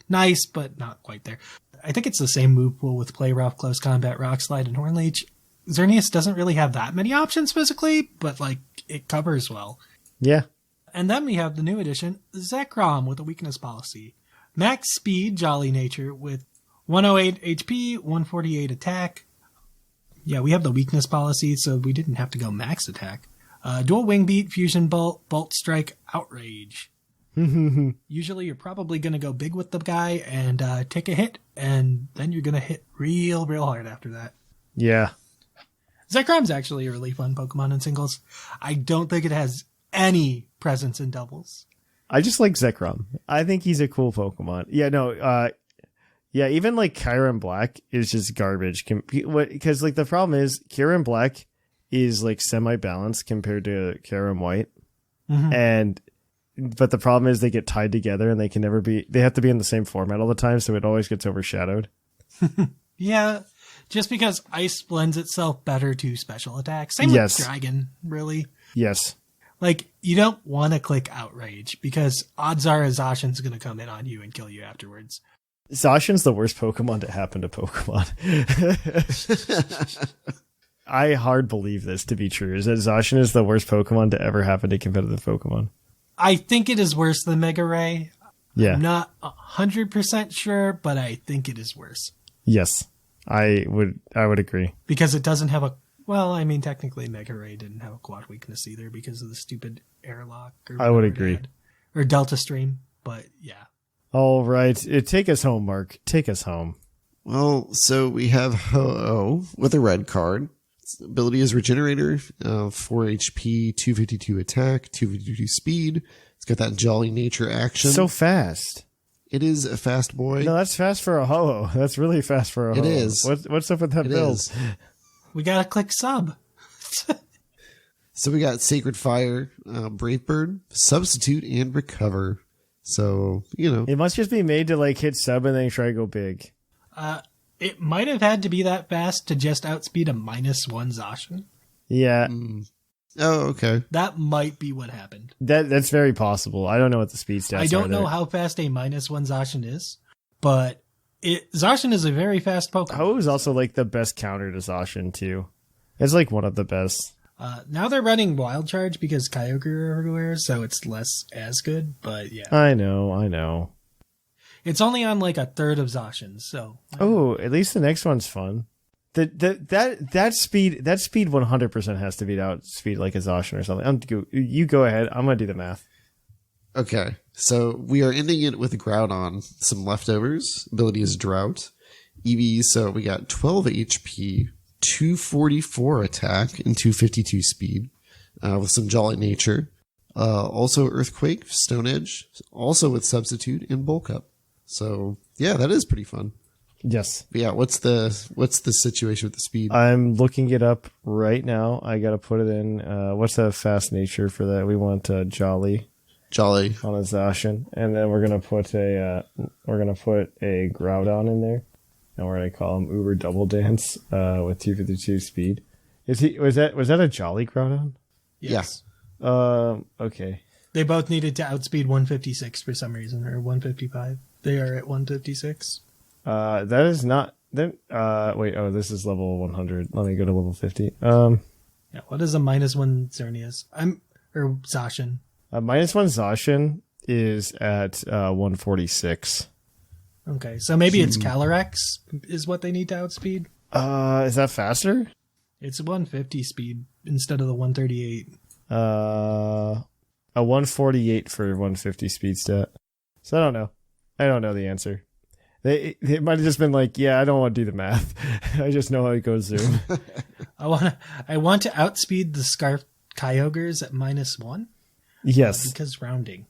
nice, but not quite there. I think it's the same move pool with Play Rough, Close Combat, Rock Slide, and Horn Leech. Xerneas doesn't really have that many options physically, but it covers well. Yeah. And then we have the new edition, Zekrom, with a weakness policy. Max speed, Jolly Nature, with 108 HP, 148 attack. Yeah, we have the weakness policy, so we didn't have to go max attack. Dual Wing Beat, Fusion Bolt, Bolt Strike, Outrage. Usually you're probably going to go big with the guy and take a hit, and then you're going to hit real hard after that. Yeah. Zekrom's actually a really fun Pokemon in singles. I don't think it has any presence in doubles. I just like Zekrom. I think he's a cool Pokemon. Yeah, no, yeah, even Kyurem Black is just garbage. Because the problem is Kyurem Black is semi-balanced compared to Kyurem White. But the problem is they get tied together and they have to be in the same format all the time, so it always gets overshadowed. Yeah, just because Ice blends itself better to special attacks. Same with Dragon, really. Yes. You don't want to click Outrage because odds are a Zacian's going to come in on you and kill you afterwards. Zacian's the worst Pokemon to happen to Pokemon. I hard believe this to be true, is that Zacian is the worst Pokemon to ever happen to competitive Pokemon. I think it is worse than Mega Ray. Yeah. I'm not 100% sure, but I think it is worse. Yes. I would agree. Because it doesn't have technically Mega Ray didn't have a quad weakness either because of the stupid airlock. I would agree. Or Delta Stream, but yeah. All right. Take us home, Mark. Take us home. Well, so we have Ho-Oh with a red card. Its ability is Regenerator, 4 HP, 252 attack, 252 speed. It's got that Jolly Nature action. So fast. It is a fast boy. No, that's fast for a Ho-Oh. That's really fast for a Ho-Oh. It is. What's up with that build? Is. We gotta click sub. So we got Sacred Fire, Brave Bird, Substitute, and Recover. So, It must just be made to hit sub and then try to go big. It might have had to be that fast to just outspeed a -1 Zacian. Yeah. Oh, okay. That might be what happened. That's very possible. I don't know what the speed stats are. I don't know how fast a -1 Zacian is, but Zacian is a very fast Pokemon. Ho is also the best counter to Zacian too. It's one of the best. Now they're running Wild Charge because Kyogre are everywhere, so it's less as good, but yeah. I know. It's only on a third of Zacian's, so. Oh, at least the next one's fun. That speed 100% has to beat out speed like a Zacian or something. You go ahead. I'm gonna do the math. Okay, so we are ending it with Groudon. Some leftovers. Ability is Drought. EV, so we got 12 HP, 244 attack, and 252 speed, with some Jolly Nature. Also Earthquake, Stone Edge, also with Substitute, and Bulk Up. So yeah, that is pretty fun. Yes. But yeah, what's the situation with the speed? I'm looking it up right now. I gotta put it in. What's the fast nature for that? We want Jolly on a Zacian, and then we're gonna put a Groudon in there, and we're gonna call him Uber Double Dance with 252 speed. Was that a Jolly Groudon? Yes. Okay. They both needed to outspeed 156 for some reason, or 155. They are at 156. That is not. Then wait. Oh, this is level 100. Let me go to level 50. Yeah, what is a -1 Xerneas? Or Zacian. A -1 Zacian is at 146. Okay, so maybe it's Calyrex is what they need to outspeed. Is that faster? It's 150 speed instead of the 138. A 148 for 150 speed stat. So I don't know. I don't know the answer. It might have just been like, yeah, I don't want to do the math. I just know how it goes through. I want to outspeed the Scarf Kyogres at -1. Yes. Because rounding.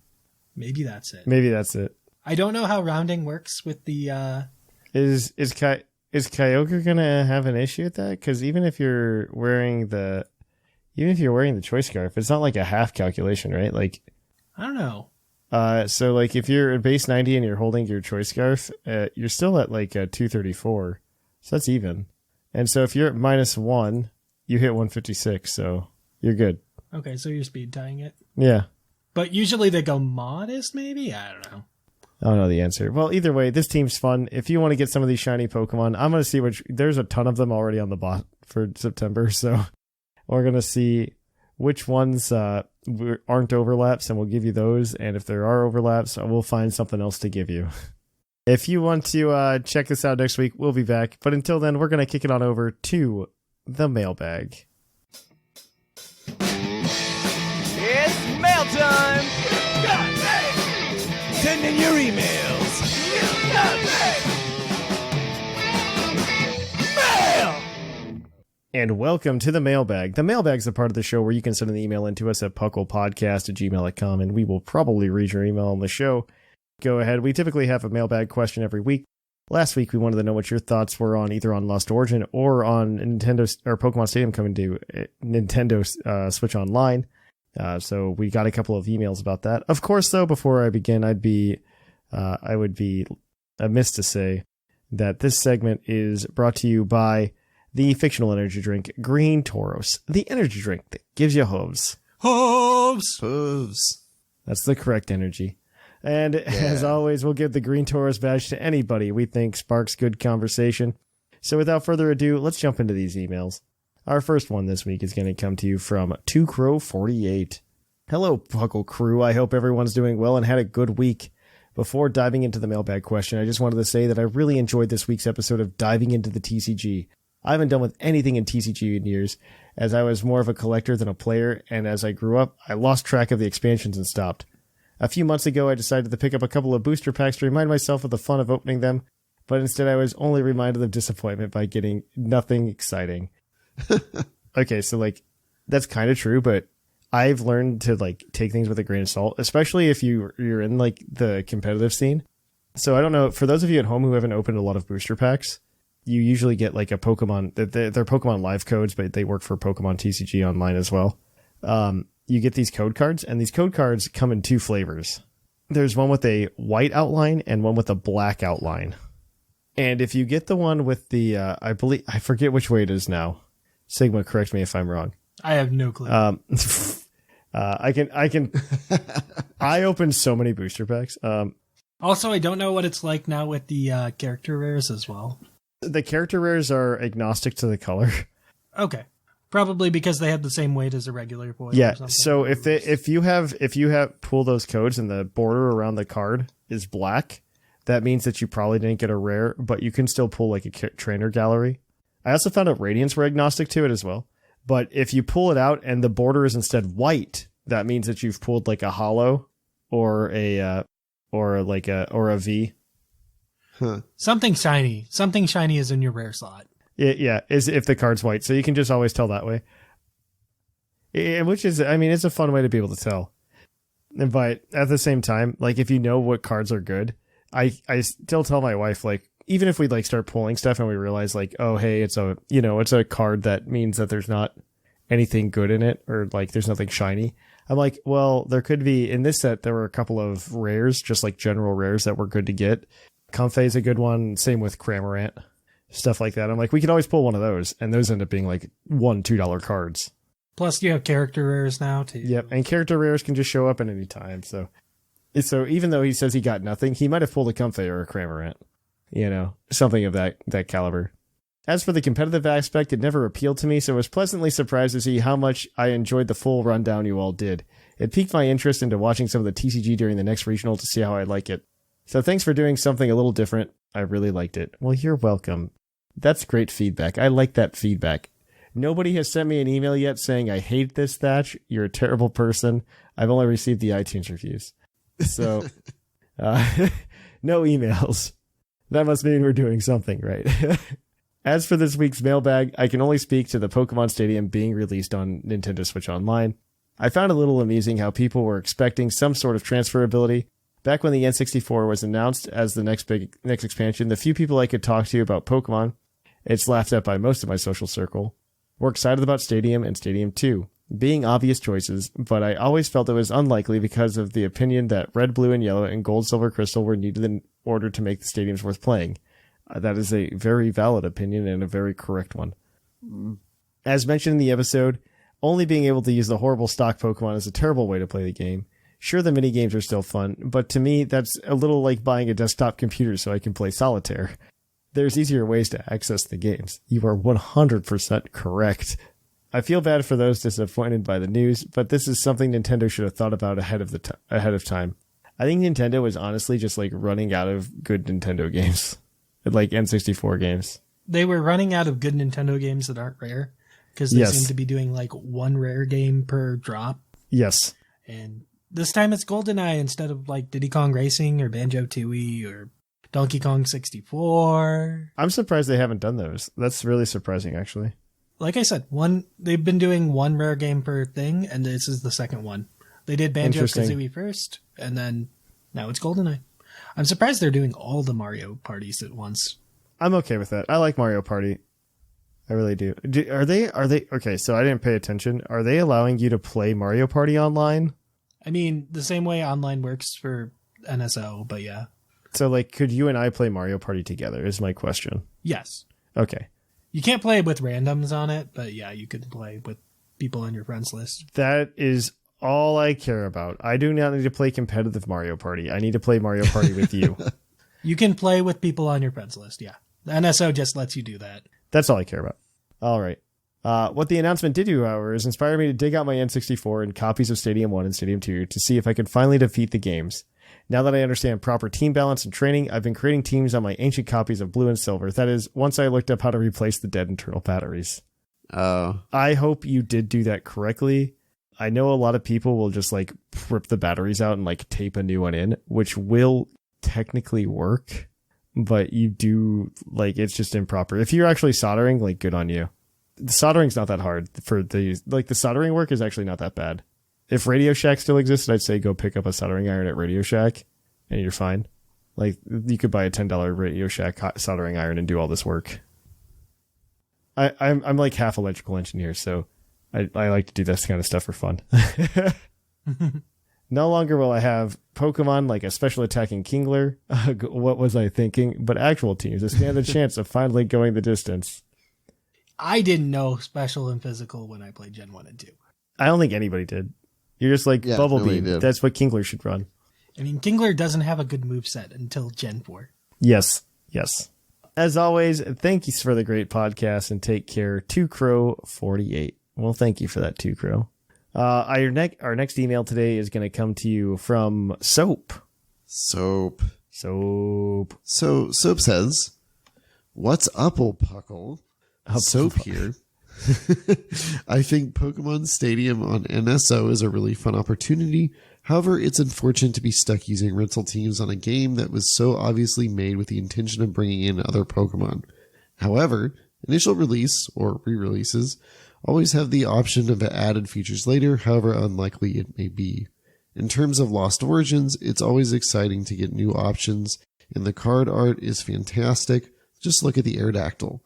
Maybe that's it. Maybe that's it. I don't know how rounding works with the... Is Kyogre gonna have an issue with that? Because even if you're wearing the choice scarf, it's not like a half calculation, right? Like, I don't know. So like if you're at base 90 and you're holding your choice scarf, you're still at like 234. So that's even. And so if you're at -1, you hit 156. So you're good. Okay, so you're speed tying it. Yeah. But usually they go modest, maybe? I don't know. I don't know the answer. Well, either way, this team's fun. If you want to get some of these shiny Pokemon, I'm going to see there's a ton of them already on the bot for September. So we're going to see which ones aren't overlaps, and we'll give you those. And if there are overlaps, we'll find something else to give you. If you want to check this out next week, we'll be back. But until then, we're going to kick it on over to the mailbag. It's mail time! Send in your emails! Mail! And welcome to the mailbag. The mailbag's a part of the show where you can send an email into us at puclpodcast@gmail.com, and we will probably read your email on the show. Go ahead. We typically have a mailbag question every week. Last week, we wanted to know what your thoughts were on either on Lost Origin or on Nintendo or Pokemon Stadium coming to Nintendo Switch Online. So we got a couple of emails about that. Of course, though, before I begin, I would be amiss to say that this segment is brought to you by the fictional energy drink Green Tauros, the energy drink that gives you hooves. Hooves. That's the correct energy. And as always, we'll give the Green Tauros badge to anybody we think sparks good conversation. So without further ado, let's jump into these emails. Our first one this week is going to come to you from 2Crow48. Hello, Puckle crew. I hope everyone's doing well and had a good week. Before diving into the mailbag question, I just wanted to say that I really enjoyed this week's episode of Diving into the TCG. I haven't done with anything in TCG in years, as I was more of a collector than a player, and as I grew up, I lost track of the expansions and stopped. A few months ago, I decided to pick up a couple of booster packs to remind myself of the fun of opening them, but instead I was only reminded of disappointment by getting nothing exciting. Okay, so like, that's kind of true, but I've learned to like take things with a grain of salt, especially if you're in like the competitive scene. So I don't know, for those of you at home who haven't opened a lot of booster packs, you usually get like a Pokemon, they're Pokemon live codes, but they work for Pokemon TCG Online as well. You get these code cards, and these code cards come in two flavors. There's one with a white outline and one with a black outline. And if you get the one with the, I forget which way it is now. Sigma, correct me if I'm wrong. I have no clue. I opened so many booster packs. Also, I don't know what it's like now with the character rares as well. The character rares are agnostic to the color. Okay. Probably because they have the same weight as a regular foil. Yeah. Or something. So if you have pull those codes and the border around the card is black, that means that you probably didn't get a rare, but you can still pull like a trainer gallery. I also found out Radiants were agnostic to it as well. But if you pull it out and the border is instead white, that means that you've pulled like a holo or a V. Huh. Something shiny is in your rare slot. Yeah, is if the card's white, so you can just always tell that way. Which is, I mean, it's a fun way to be able to tell. But at the same time, like if you know what cards are good, I still tell my wife, like, even if we like start pulling stuff and we realize like, oh hey, it's a card that means that there's not anything good in it, or like there's nothing shiny. I'm like, well, there could be in this set. There were a couple of rares, just like general rares that were good to get. Comfey is a good one. Same with Cramorant. Stuff like that. I'm like, we could always pull one of those, and those end up being like $1-2 cards. Plus, you have character rares now too. Yep, and character rares can just show up at any time. So even though he says he got nothing, he might have pulled a Comfey or a Cramorant, something of that caliber. As for the competitive aspect, it never appealed to me, so I was pleasantly surprised to see how much I enjoyed the full rundown you all did. It piqued my interest into watching some of the TCG during the next regional to see how I like it. So thanks for doing something a little different. I really liked it. Well, you're welcome. That's great feedback. I like that feedback. Nobody has sent me an email yet saying, I hate this, Thatch. You're a terrible person. I've only received the iTunes reviews. So, no emails. That must mean we're doing something right. As for this week's mailbag, I can only speak to the Pokemon Stadium being released on Nintendo Switch Online. I found it a little amusing how people were expecting some sort of transferability. Back when the N64 was announced as the next expansion, the few people I could talk to about Pokemon, it's laughed at by most of my social circle, were excited about Stadium and Stadium 2, being obvious choices, but I always felt it was unlikely because of the opinion that Red, Blue, and Yellow and Gold, Silver, Crystal were needed in order to make the stadiums worth playing. That is a very valid opinion and a very correct one. As mentioned in the episode, only being able to use the horrible stock Pokemon is a terrible way to play the game. Sure, the minigames are still fun, but to me, that's a little like buying a desktop computer so I can play solitaire. There's easier ways to access the games. You are 100% correct. I feel bad for those disappointed by the news, but this is something Nintendo should have thought about ahead of time. I think Nintendo is honestly just like running out of good Nintendo games. Like N64 games. They were running out of good Nintendo games that aren't rare, because they seem to be doing like one rare game per drop. Yes. And this time it's GoldenEye instead of like Diddy Kong Racing or Banjo-Tooie or Donkey Kong 64. I'm surprised they haven't done those. That's really surprising, actually. Like I said, they've been doing one rare game per thing, and this is the second one. They did Banjo-Kazooie first, and then now it's GoldenEye. I'm surprised they're doing all the Mario parties at once. I'm okay with that. I like Mario Party. I really do. Are they okay, so I didn't pay attention. Are they allowing you to play Mario Party online? I mean, the same way online works for NSO, but yeah. So like, could you and I play Mario Party together is my question. Yes. Okay. You can't play with randoms on it, but yeah, you could play with people on your friends list. That is all I care about. I do not need to play competitive Mario Party. I need to play Mario Party with you. You can play with people on your friends list, yeah. The NSO just lets you do that. That's all I care about. All right. What the announcement did do, however, is inspire me to dig out my N64 and copies of Stadium 1 and Stadium 2 to see if I could finally defeat the games. Now that I understand proper team balance and training, I've been creating teams on my ancient copies of Blue and Silver. That is, once I looked up how to replace the dead internal batteries. I hope you did do that correctly. I know a lot of people will just like rip the batteries out and like tape a new one in, which will technically work, but you do like, it's just improper. If you're actually soldering, like, good on you. The soldering's not that hard for the soldering work is actually not that bad. If Radio Shack still existed, I'd say go pick up a soldering iron at Radio Shack and you're fine. Like, you could buy a $10 Radio Shack soldering iron and do all this work. I'm like half electrical engineer, so I like to do this kind of stuff for fun. No longer will I have Pokemon like a special attacking Kingler. What was I thinking? But actual teams, a standard chance of finally going the distance. I didn't know special and physical when I played Gen 1 and 2. I don't think anybody did. You're just like, Bubble Beam. That's what Kingler should run. I mean, Kingler doesn't have a good moveset until Gen 4. Yes. As always, thank you for the great podcast and take care. 2Crow48. Well, thank you for that, 2Crow. Our next email today is going to come to you from Soap. So Soap says, "What's up, old Puckle? Soap here. I think Pokemon Stadium on NSO is a really fun opportunity. However, it's unfortunate to be stuck using rental teams on a game that was so obviously made with the intention of bringing in other Pokemon. However, initial release or re-releases always have the option of added features later, however unlikely it may be. In terms of Lost Origins, it's always exciting to get new options, and the card art is fantastic. Just look at the Aerodactyl.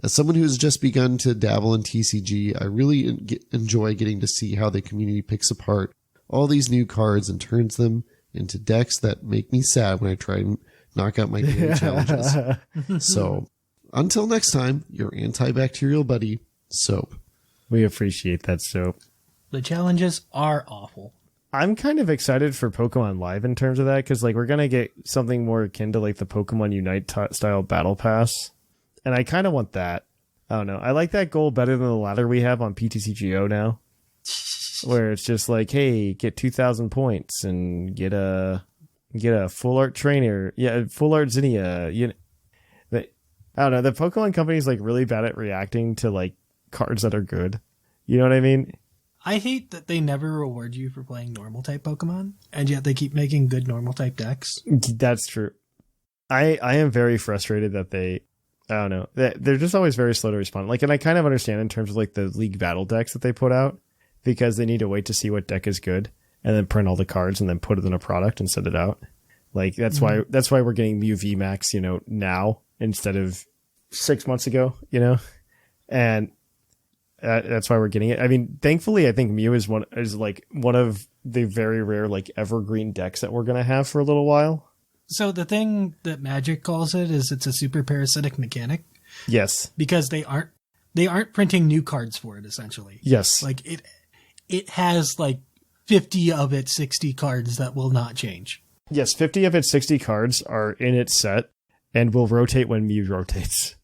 As someone who has just begun to dabble in TCG, I really enjoy getting to see how the community picks apart all these new cards and turns them into decks that make me sad when I try and knock out my daily challenges. So, until next time, your antibacterial buddy, Soap." We appreciate that, Soap. The challenges are awful. I'm kind of excited for Pokemon Live in terms of that, because like we're going to get something more akin to like the Pokemon Unite style Battle Pass. And I kind of want that. I don't know. I like that goal better than the ladder we have on PTCGO now, where it's just like, hey, get 2,000 points and get a full art trainer. Yeah, full art Zinnia. I don't know. The Pokemon company is like really bad at reacting to like cards that are good. You know what I mean? I hate that they never reward you for playing normal type Pokemon, and yet they keep making good normal type decks. That's true. I am very frustrated that I don't know, they're just always very slow to respond. Like, and I kind of understand in terms of like the league battle decks that they put out, because they need to wait to see what deck is good and then print all the cards and then put it in a product and send it out. Like that's why we're getting Mew VMAX, now instead of 6 months ago, and that's why we're getting it. I mean, thankfully, I think Mew is one of the very rare like evergreen decks that we're gonna have for a little while. So the thing that Magic calls it is it's a super parasitic mechanic. Yes, because they aren't printing new cards for it essentially. Yes, like it has like 50 of its 60 cards that will not change. Yes, 50 of its 60 cards are in its set and will rotate when Mew rotates.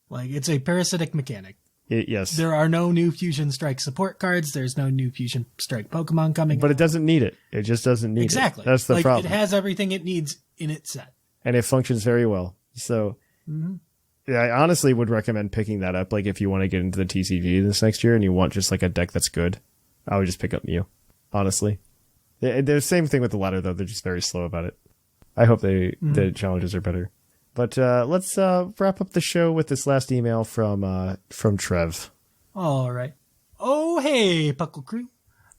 Like, it's a parasitic mechanic. Yes. There are no new Fusion Strike support cards. There's no new Fusion Strike Pokemon coming But out. It doesn't need it. It just doesn't need exactly. it. That's the problem. It has everything it needs in its set. And it functions very well. So, yeah, I honestly would recommend picking that up. Like, if you want to get into the TCG this next year and you want just like a deck that's good, I would just pick up Mew. Honestly. The same thing with the ladder, though. They're just very slow about it. I hope the challenges are better. But let's wrap up the show with this last email from Trev. All right. Oh, hey, Puckle Crew.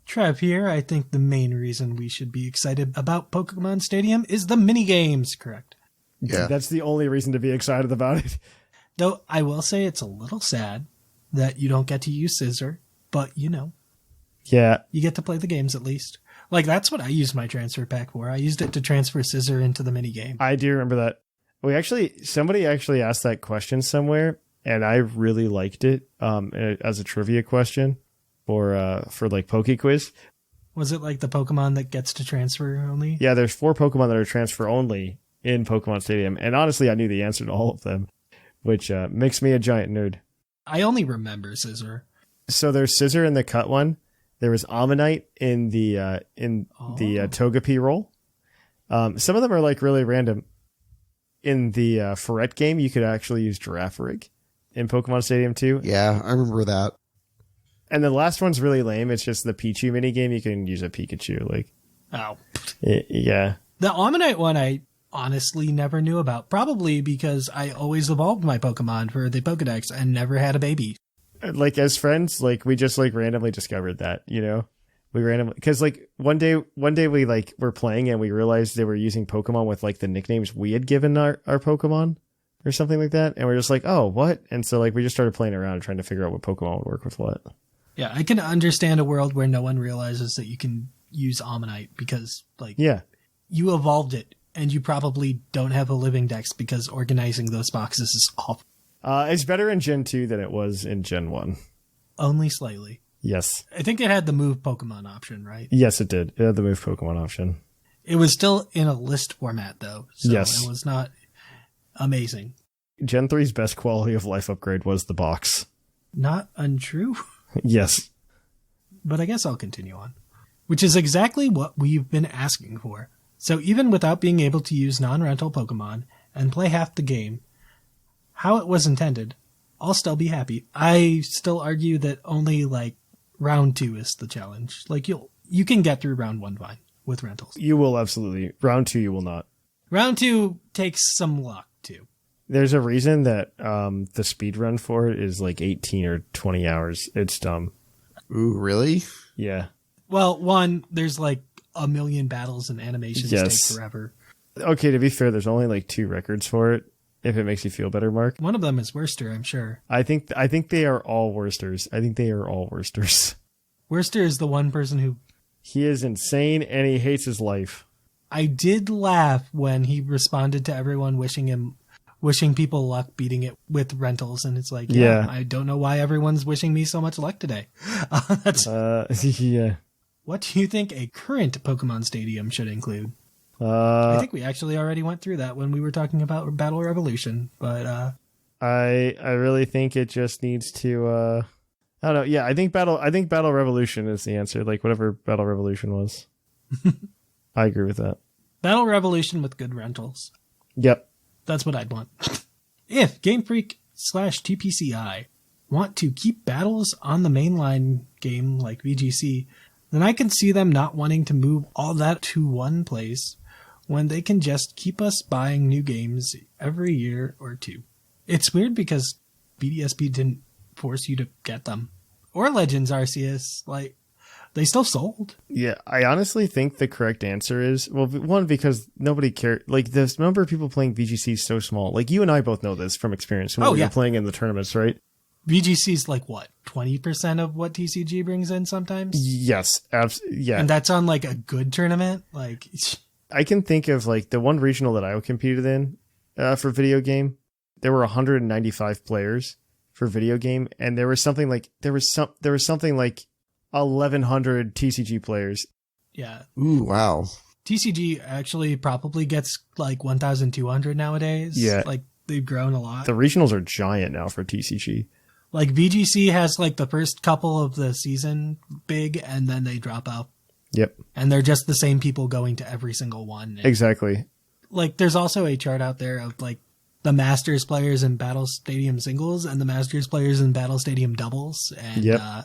Trev here. I think the main reason we should be excited about Pokemon Stadium is the minigames, correct? Yeah. That's the only reason to be excited about it. Though I will say it's a little sad that you don't get to use Scissor, but Yeah. You get to play the games at least. Like, that's what I used my transfer pack for. I used it to transfer Scissor into the minigame. I do remember that. Somebody actually asked that question somewhere, and I really liked it as a trivia question for like PokeQuiz. Was it like the Pokemon that gets to transfer only? Yeah, there's 4 Pokemon that are transfer only in Pokemon Stadium, and honestly, I knew the answer to all of them, which makes me a giant nerd. I only remember Scissor. So there's Scissor in the cut one. There was Ammonite in the Togepi roll. Some of them are like really random. In the Ferret game, you could actually use Girafarig in Pokemon Stadium 2. Yeah, I remember that. And the last one's really lame. It's just the Pichu minigame. You can use a Pikachu. Like, oh, yeah. The Ammonite one I honestly never knew about. Probably because I always evolved my Pokemon for the Pokedex and never had a baby. Like, as friends, like, we just like randomly discovered that, we randomly, because like one day we like were playing and we realized they were using Pokemon with like the nicknames we had given our Pokemon or something like that, and we're just like, oh, what? And so like we just started playing around trying to figure out what Pokemon would work with what. Yeah, I can understand a world where no one realizes that you can use Ammonite because like you evolved it and you probably don't have a living dex because organizing those boxes is awful. It's better in Gen 2 than it was in Gen 1. Only slightly. Yes. I think it had the move Pokemon option, right? Yes, it did. It had the move Pokemon option. It was still in a list format, though. So yes. It was not amazing. Gen 3's best quality of life upgrade was the box. Not untrue. Yes. But I guess I'll continue on. Which is exactly what we've been asking for. So even without being able to use non-rental Pokemon and play half the game, how it was intended, I'll still be happy. I still argue that only like round 2 is the challenge. Like you can get through round 1 fine with rentals. You will absolutely. Round 2 you will not. Round 2 takes some luck too. There's a reason that the speed run for it is like 18 or 20 hours. It's dumb. Ooh, really? Yeah. Well, one, there's like a million battles and animations take forever. Okay, to be fair, there's only like 2 records for it. If it makes you feel better, Mark. One of them is Worcester, I'm sure. I think they are all Worsters. Worcester is the one person who... He is insane and he hates his life. I did laugh when he responded to everyone wishing people luck beating it with rentals. And it's like, yeah. I don't know why everyone's wishing me so much luck today. Yeah. What do you think a current Pokemon Stadium should include? I think we actually already went through that when we were talking about Battle Revolution, but I really think it just needs to. I don't know. Yeah, I think Battle Revolution is the answer. Like whatever Battle Revolution was. I agree with that. Battle Revolution with good rentals. Yep. That's what I'd want. If Game Freak /TPCI want to keep battles on the mainline game like VGC, then I can see them not wanting to move all that to one place when they can just keep us buying new games every year or two. It's weird because BDSP didn't force you to get them. Or Legends Arceus, like, they still sold. Yeah, I honestly think the correct answer is, well, one, because nobody cared. Like, the number of people playing VGC is so small. Like, you and I both know this from experience when you're playing in the tournaments, right? VGC's like, what, 20% of what TCG brings in sometimes? Yes, yeah. And that's on, like, a good tournament? Like, I can think of, like, the one regional that I competed in for video game. There were 195 players for video game, and there was something like 1,100 TCG players. Yeah. Ooh, wow. TCG actually probably gets like 1,200 nowadays. Yeah. Like they've grown a lot. The regionals are giant now for TCG. Like VGC has like the first couple of the season big, and then they drop out. Yep. And they're just the same people going to every single one. And, exactly. like there's also a chart out there of like the Masters players in Battle Stadium singles and the Masters players in Battle Stadium doubles. And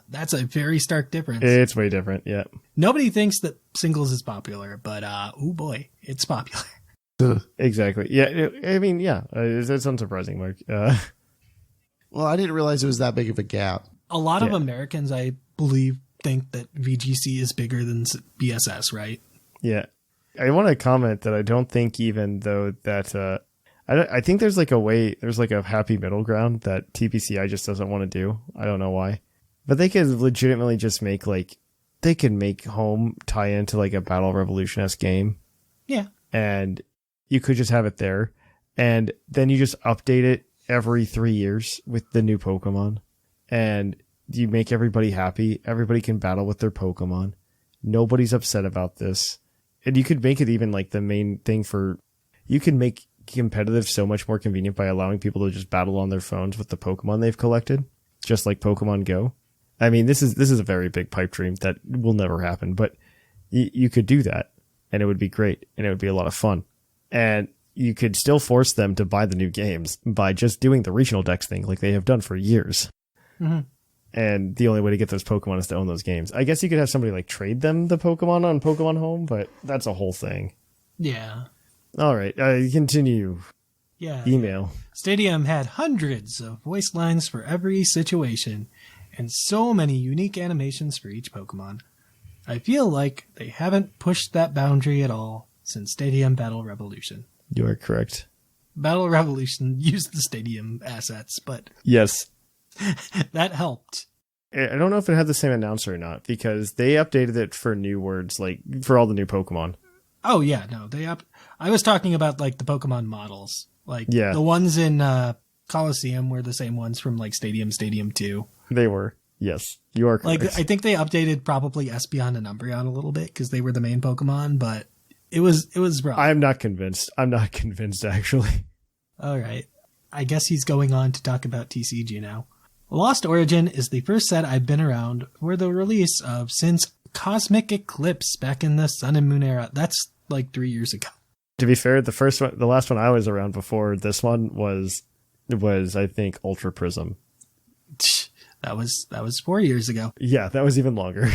that's a very stark difference. It's way different, yeah. Nobody thinks that singles is popular, but oh boy, it's popular. Exactly. Yeah, I mean, yeah, it's unsurprising, Mark. Well, I didn't realize it was that big of a gap. A lot of Americans, I believe, think that VGC is bigger than BSS, right? Yeah. I want to comment that I don't think even though that... I think there's like a happy middle ground that TPCI just doesn't want to do. I don't know why. But they could legitimately just make they could make home tie into like a Battle Revolution-esque game. Yeah. And you could just have it there. And then you just update it every 3 years with the new Pokemon. And you make everybody happy. Everybody can battle with their Pokemon. Nobody's upset about this. And you could make it even like the main thing you can make competitive so much more convenient by allowing people to just battle on their phones with the Pokemon they've collected, just like Pokemon Go. I mean, this is a very big pipe dream that will never happen, but you could do that and it would be great and it would be a lot of fun. And you could still force them to buy the new games by just doing the regional decks thing like they have done for years. Mm-hmm. And the only way to get those Pokemon is to own those games. I guess you could have somebody like trade them the Pokemon on Pokemon Home, but that's a whole thing. Yeah. All right, continue. Yeah. Email. Stadium had hundreds of voice lines for every situation and so many unique animations for each Pokemon. I feel like they haven't pushed that boundary at all since Stadium Battle Revolution. You are correct. Battle Revolution used the Stadium assets, but yes, that helped. I don't know if it had the same announcer or not because they updated it for new words, like for all the new Pokemon. Oh yeah, no, I was talking about like the Pokemon models, like the ones in Coliseum were the same ones from like Stadium 2. They were. Yes, you are correct. Like I think they updated probably Espeon and Umbreon a little bit because they were the main Pokemon, but it was rough. I'm not convinced. Actually. All right, I guess he's going on to talk about TCG now. Lost Origin is the first set I've been around for the release of since Cosmic Eclipse back in the Sun and Moon era. That's like 3 years ago. To be fair, the last one I was around before this one was I think Ultra Prism. That was 4 years ago. Yeah, that was even longer.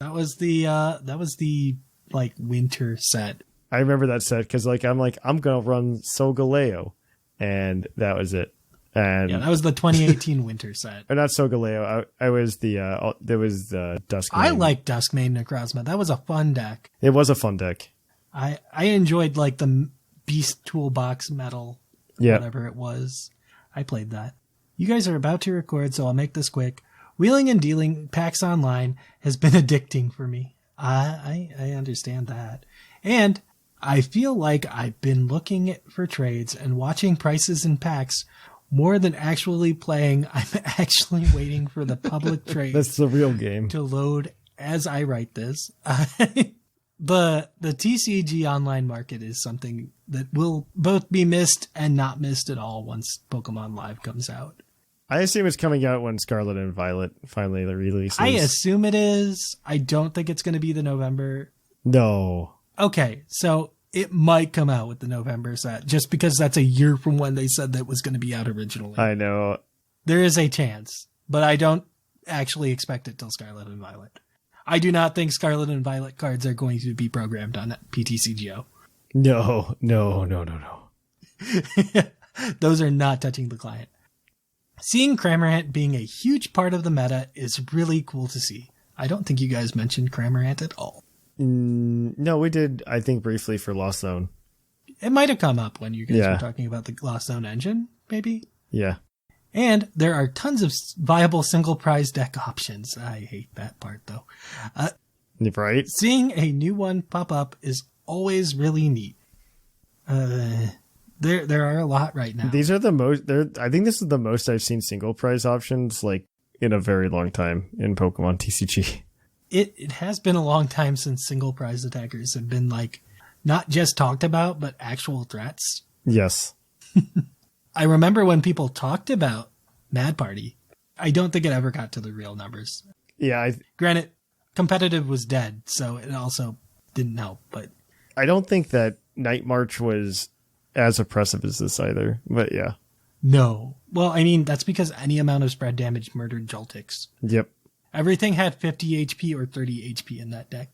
That was the like winter set. I remember that set because I'm gonna run Solgaleo, and that was it. And yeah, that was the 2018 winter set. Or not Solgaleo. I was there was the Duskmane. I like Duskmane Necrozma. That was a fun deck. It was a fun deck. I enjoyed like the Beast Toolbox Metal, whatever it was. I played that. You guys are about to record, so I'll make this quick. Wheeling and dealing PAX Online has been addicting for me. I understand that. And I feel like I've been looking for trades and watching prices in PAX more than actually playing. I'm actually waiting for the public trade. That's the real game. To load as I write this. The TCG online market is something that will both be missed and not missed at all once Pokemon Live comes out. I assume it's coming out when Scarlet and Violet finally releases. I assume it is. I don't think it's going to be the November. No. Okay, so it might come out with the November set just because that's a year from when they said that was going to be out originally. I know. There is a chance, but I don't actually expect it till Scarlet and Violet. I do not think Scarlet and Violet cards are going to be programmed on PTCGO. No. Those are not touching the client. Seeing Cramorant being a huge part of the meta is really cool to see. I don't think you guys mentioned Cramorant at all. No, we did, I think, briefly for Lost Zone. It might have come up when you guys were talking about the Lost Zone engine, maybe? Yeah. And there are tons of viable single prize deck options. I hate that part, though. Right? Seeing a new one pop up is always really neat. There are a lot right now. These are the most. I think this is the most I've seen single prize options like in a very long time in Pokemon TCG. It has been a long time since single prize attackers have been like not just talked about, but actual threats. Yes. I remember when people talked about Mad Party. I don't think it ever got to the real numbers. Yeah. Granted, competitive was dead, so it also didn't help. But I don't think that Night March was as oppressive as this either. But yeah. No. Well, I mean, that's because any amount of spread damage murdered Joltix. Yep. Everything had 50 HP or 30 HP in that deck.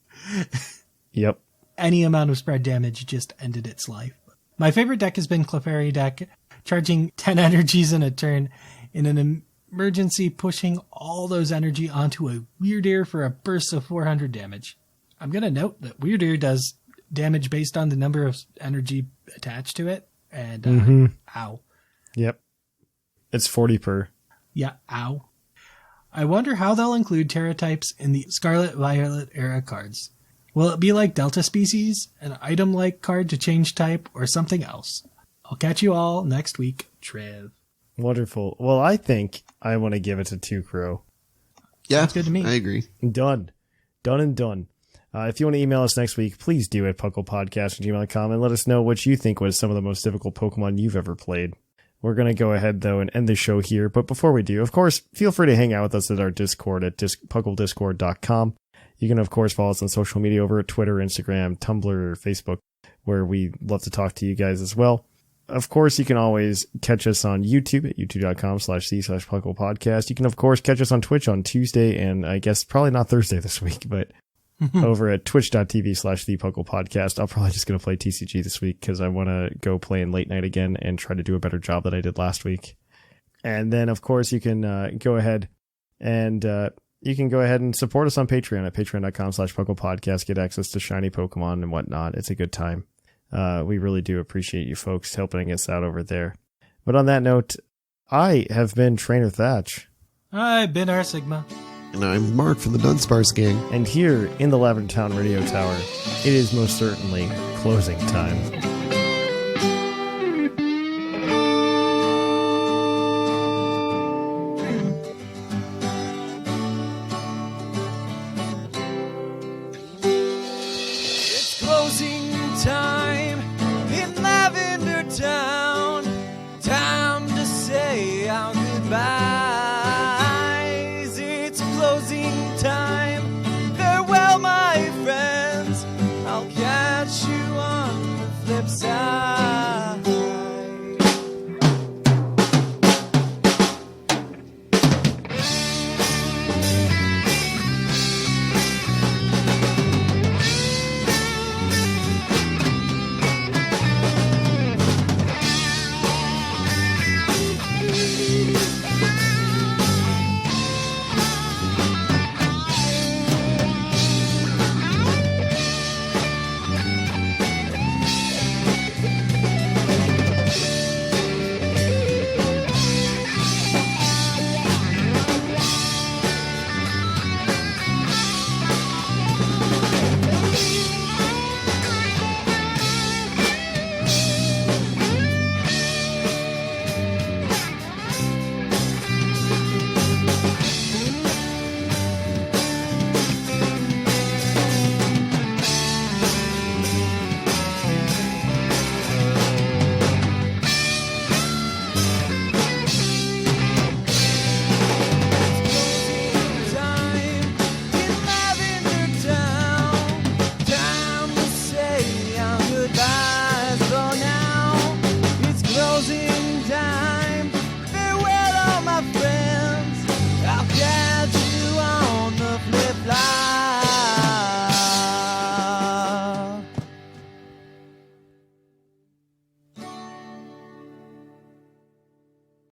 Yep. Any amount of spread damage just ended its life. My favorite deck has been Clefairy deck, charging 10 energies in a turn in an emergency, pushing all those energy onto a Weirdeer for a burst of 400 damage. I'm going to note that Weirdeer does damage based on the number of energy attached to it. And, ow. Yep. It's 40 per. Yeah, ow. I wonder how they'll include Terra types in the Scarlet Violet era cards. Will it be like Delta Species, an item-like card to change type, or something else? I'll catch you all next week, Trev. Wonderful. Well, I think I want to give it to 2 Crow. Yeah, Sounds good to me. I agree. Done. Done and done. If you want to email us next week, please do at puclpodcast@gmail.com and let us know what you think was some of the most difficult Pokemon you've ever played. We're going to go ahead, though, and end the show here. But before we do, of course, feel free to hang out with us at our Discord at pucldiscord.com. You can, of course, follow us on social media over at Twitter, Instagram, Tumblr, Facebook, where we love to talk to you guys as well. Of course, you can always catch us on YouTube at youtube.com/c/puclpodcast. You can, of course, catch us on Twitch on Tuesday and I guess probably not Thursday this week, but over at twitch.tv/thepuclpodcast. I'm probably just going to play TCG this week because I want to go play in late night again and try to do a better job than I did last week. And then, of course, you can go ahead and support us on Patreon at patreon.com/puclpodcast. Get access to shiny Pokemon and whatnot. It's a good time. We really do appreciate you folks helping us out over there. But on that note, I have been Trainer Thatch. I've been R.Sigma. And I'm Mark from the Dunsparce Gang. And here in the Lavender Town Radio Tower, it is most certainly closing time. It's closing time in Lavender Town. Time to say our goodbyes. It's closing time. Farewell, my friends. I'll catch you on the flip side.